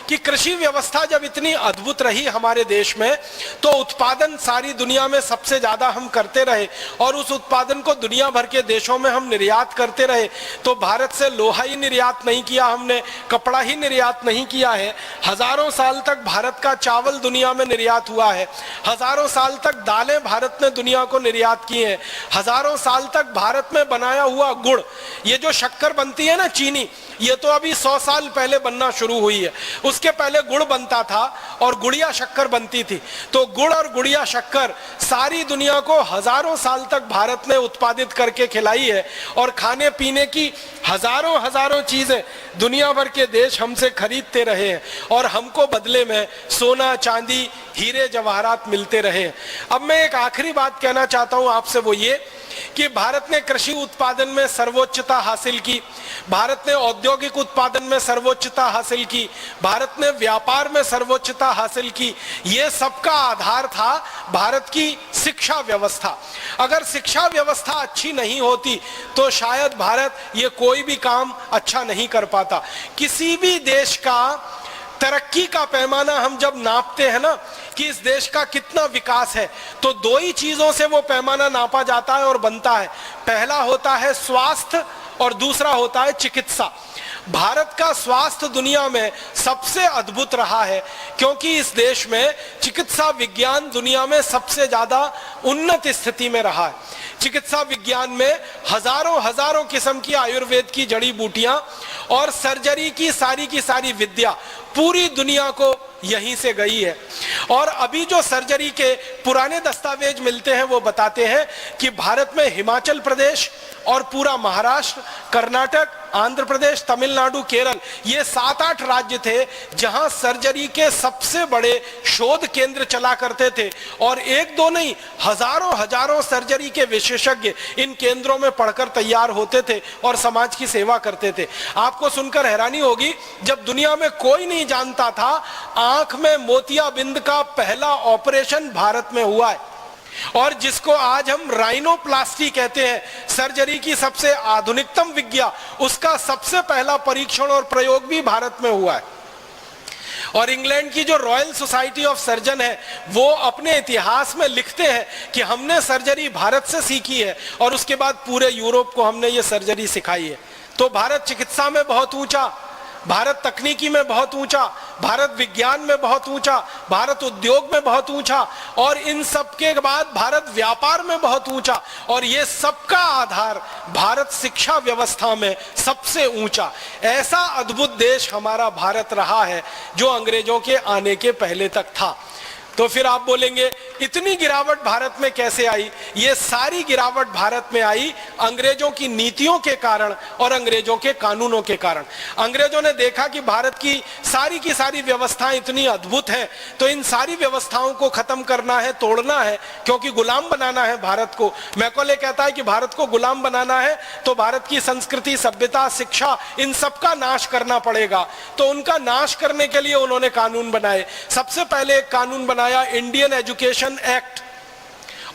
कि कृषि व्यवस्था जब इतनी अद्भुत रही हमारे देश में तो उत्पादन सारी दुनिया में सबसे ज्यादा हम करते रहे और उस उत्पादन को दुनिया भर के देशों में हम निर्यात करते रहे। तो भारत से लोहा ही निर्यात नहीं किया हमने, कपड़ा ही निर्यात नहीं किया है। हजारों साल तक भारत का चावल दुनिया में निर्यात हुआ है। हजारों साल तक दालें भारत ने दुनिया को निर्यात की हैं। हजारों साल तक भारत में बनाया हुआ गुड़, ये जो शक्कर बनती है ना, चीनी, ये तो अभी 100 साल पहले बनना शुरू हुई है। उस उसके पहले गुड़ बनता था और गुड़िया शक्कर बनती थी। तो गुड़ और गुड़िया शक्कर सारी दुनिया को हजारों साल तक भारत ने उत्पादित करके खिलाई है और खाने पीने की हजारों हजारों चीजें दुनिया भर के देश हमसे खरीदते रहे हैं और हमको बदले में सोना चांदी हीरे जवाहरात मिलते रहे हैं। अब मैं एक आखिरी बात कहना चाहता हूं आपसे, वो ये कि भारत ने कृषि उत्पादन में सर्वोच्चता हासिल की, भारत ने औद्योगिक उत्पादन में सर्वोच्चता हासिल की, भारत ने व्यापार में सर्वोच्चता हासिल की। ये सबका आधार था भारत की शिक्षा व्यवस्था। अगर शिक्षा व्यवस्था अच्छी नहीं होती तो शायद भारत ये कोई भी काम अच्छा नहीं कर पाता। किसी भी देश का तरक्की का पैमाना हम जब नापते हैं ना कि इस देश का कितना विकास है, तो दो ही चीजों से वो पैमाना नापा जाता है और बनता है। पहला होता है स्वास्थ्य और दूसरा होता है चिकित्सा। भारत का स्वास्थ्य दुनिया में सबसे अद्भुत रहा है क्योंकि इस देश में चिकित्सा विज्ञान दुनिया में सबसे ज्यादा उन्नत स्थिति में रहा है। चिकित्सा विज्ञान में हजारों हजारों किस्म की आयुर्वेद की जड़ी बूटियां और सर्जरी की सारी विद्या पूरी दुनिया को यहीं से गई है। और अभी जो सर्जरी के पुराने दस्तावेज मिलते हैं वो बताते हैं कि भारत में हिमाचल प्रदेश और पूरा महाराष्ट्र, कर्नाटक, आंध्र प्रदेश, तमिलनाडु, केरल, ये 7-8 राज्य थे जहां सर्जरी के सबसे बड़े शोध केंद्र चला करते थे और एक दो नहीं हजारों हजारों सर्जरी के विशेषज्ञ इन केंद्रों में पढ़कर तैयार होते थे और समाज की सेवा करते थे। आपको सुनकर हैरानी होगी, जब दुनिया में कोई नहीं जानता था, आंख में मोतियाबिंद का पहला ऑपरेशन भारत में हुआ है और जिसको आज हम राइनोप्लास्टी कहते हैं, सर्जरी की सबसे आधुनिकतम विज्ञा, उसका सबसे पहला परीक्षण और प्रयोग भी भारत में हुआ है। और इंग्लैंड की जो रॉयल सोसाइटी ऑफ सर्जन है वो अपने इतिहास में लिखते हैं कि हमने सर्जरी भारत से सीखी है और उसके बाद पूरे यूरोप को हमने ये सर्जरी सिखाई है। तो भारत चिकित्सा में बहुत ऊंचा, भारत तकनीकी में बहुत ऊंचा, भारत विज्ञान में बहुत ऊंचा, भारत उद्योग में बहुत ऊंचा और इन सब के बाद भारत व्यापार में बहुत ऊंचा और ये सबका आधार भारत शिक्षा व्यवस्था में सबसे ऊंचा। ऐसा अद्भुत देश हमारा भारत रहा है जो अंग्रेजों के आने के पहले तक था। तो फिर आप बोलेंगे इतनी गिरावट भारत में कैसे आई? ये सारी गिरावट भारत में आई अंग्रेजों की नीतियों के कारण और अंग्रेजों के कानूनों के कारण। अंग्रेजों ने देखा कि भारत की सारी व्यवस्थाएं इतनी अद्भुत हैं, तो इन सारी व्यवस्थाओं को खत्म करना है, तोड़ना है, क्योंकि गुलाम बनाना है भारत को। मैकॉले कहता है कि भारत को गुलाम बनाना है तो भारत की संस्कृति, सभ्यता, शिक्षा, इन सबका नाश करना पड़ेगा। तो उनका नाश करने के लिए उन्होंने कानून बनाए। सबसे पहले एक कानून बनाया इंडियन एजुकेशन एक्ट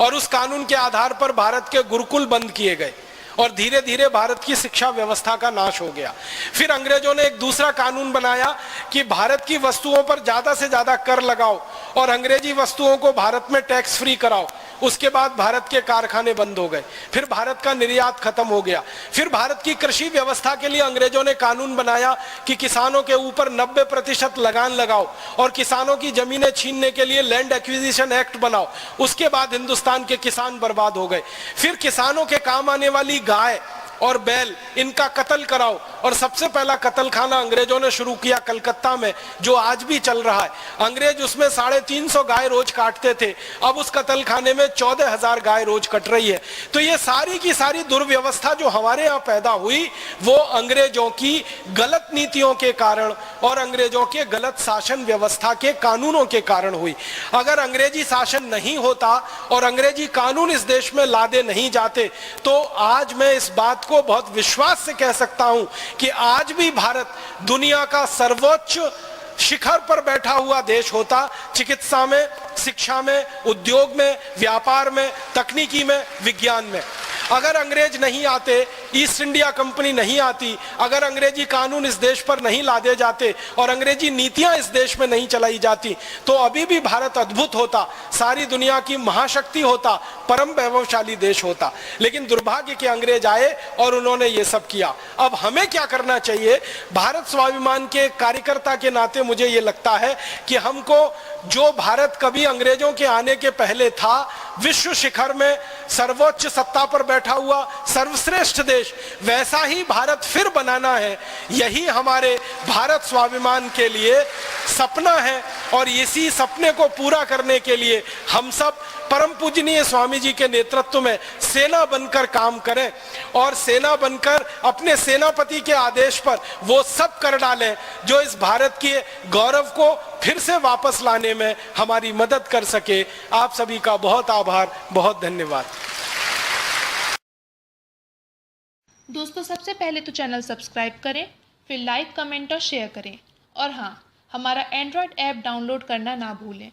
और उस कानून के आधार पर भारत के गुरुकुल बंद किए गए और धीरे धीरे भारत की शिक्षा व्यवस्था का नाश हो गया। फिर अंग्रेजों ने एक दूसरा कानून बनाया कि भारत की वस्तुओं पर ज्यादा से ज्यादा कर लगाओ और अंग्रेजी वस्तुओं को भारत में टैक्स फ्री कराओ। उसके बाद भारत के कारखाने बंद हो गए, फिर भारत का निर्यात खत्म हो गया। फिर भारत की कृषि व्यवस्था के लिए अंग्रेजों ने कानून बनाया कि किसानों के ऊपर 90% लगान लगाओ और किसानों की जमीनें छीनने के लिए लैंड एक्विजिशन एक्ट बनाओ। उसके बाद हिंदुस्तान के किसान बर्बाद हो गए। फिर किसानों के काम आने वाली गाय और बैल, इनका कत्ल कराओ और सबसे पहला कत्ल खाना अंग्रेजों ने शुरू किया कलकत्ता में, जो आज भी चल रहा है। अंग्रेज उसमें 350 गाय रोज काटते थे, अब उस कत्ल खाने में 14,000 गाय रोज कट रही है। तो ये सारी की सारी दुर्व्यवस्था जो हमारे यहाँ पैदा हुई वो अंग्रेजों की गलत नीतियों के कारण और अंग्रेजों के गलत शासन व्यवस्था के कानूनों के कारण हुई। अगर अंग्रेजी शासन नहीं होता और अंग्रेजी कानून इस देश में लादे नहीं जाते तो आज मैं इस बात को बहुत विश्वास से कह सकता हूं कि आज भी भारत दुनिया का सर्वोच्च शिखर पर बैठा हुआ देश होता, चिकित्सा में, शिक्षा में, उद्योग में, व्यापार में, तकनीकी में, विज्ञान में। अगर अंग्रेज नहीं आते, ईस्ट इंडिया कंपनी नहीं आती, अगर अंग्रेजी कानून इस देश पर नहीं लादे जाते और अंग्रेजी नीतियां इस देश में नहीं चलाई जाती तो अभी भी भारत अद्भुत होता, सारी दुनिया की महाशक्ति होता, परम वैभवशाली देश होता। लेकिन दुर्भाग्य के अंग्रेज आए और उन्होंने ये सब किया। अब हमें क्या करना चाहिए? भारत स्वाभिमान के कार्यकर्ता के नाते मुझे ये लगता है कि हमको जो भारत कभी अंग्रेजों के आने के पहले था, विश्व शिखर में सर्वोच्च सत्ता पर बैठा हुआ सर्वश्रेष्ठ देश, वैसा ही भारत फिर बनाना है। यही हमारे भारत स्वाभिमान के लिए सपना है और इसी सपने को पूरा करने के लिए हम सब परम पूजनीय स्वामी जी के नेतृत्व में सेना बनकर काम करें और सेना बनकर अपने सेनापति के आदेश पर वो सब कर डालें जो इस भारत के गौरव को फिर से वापस लाने में हमारी मदद कर सके। आप सभी का बहुत आभार, बहुत धन्यवाद। दोस्तों, सबसे पहले तो चैनल सब्सक्राइब करें, फिर लाइक, कमेंट और शेयर करें और हाँ, हमारा एंड्रॉयड ऐप डाउनलोड करना ना भूलें।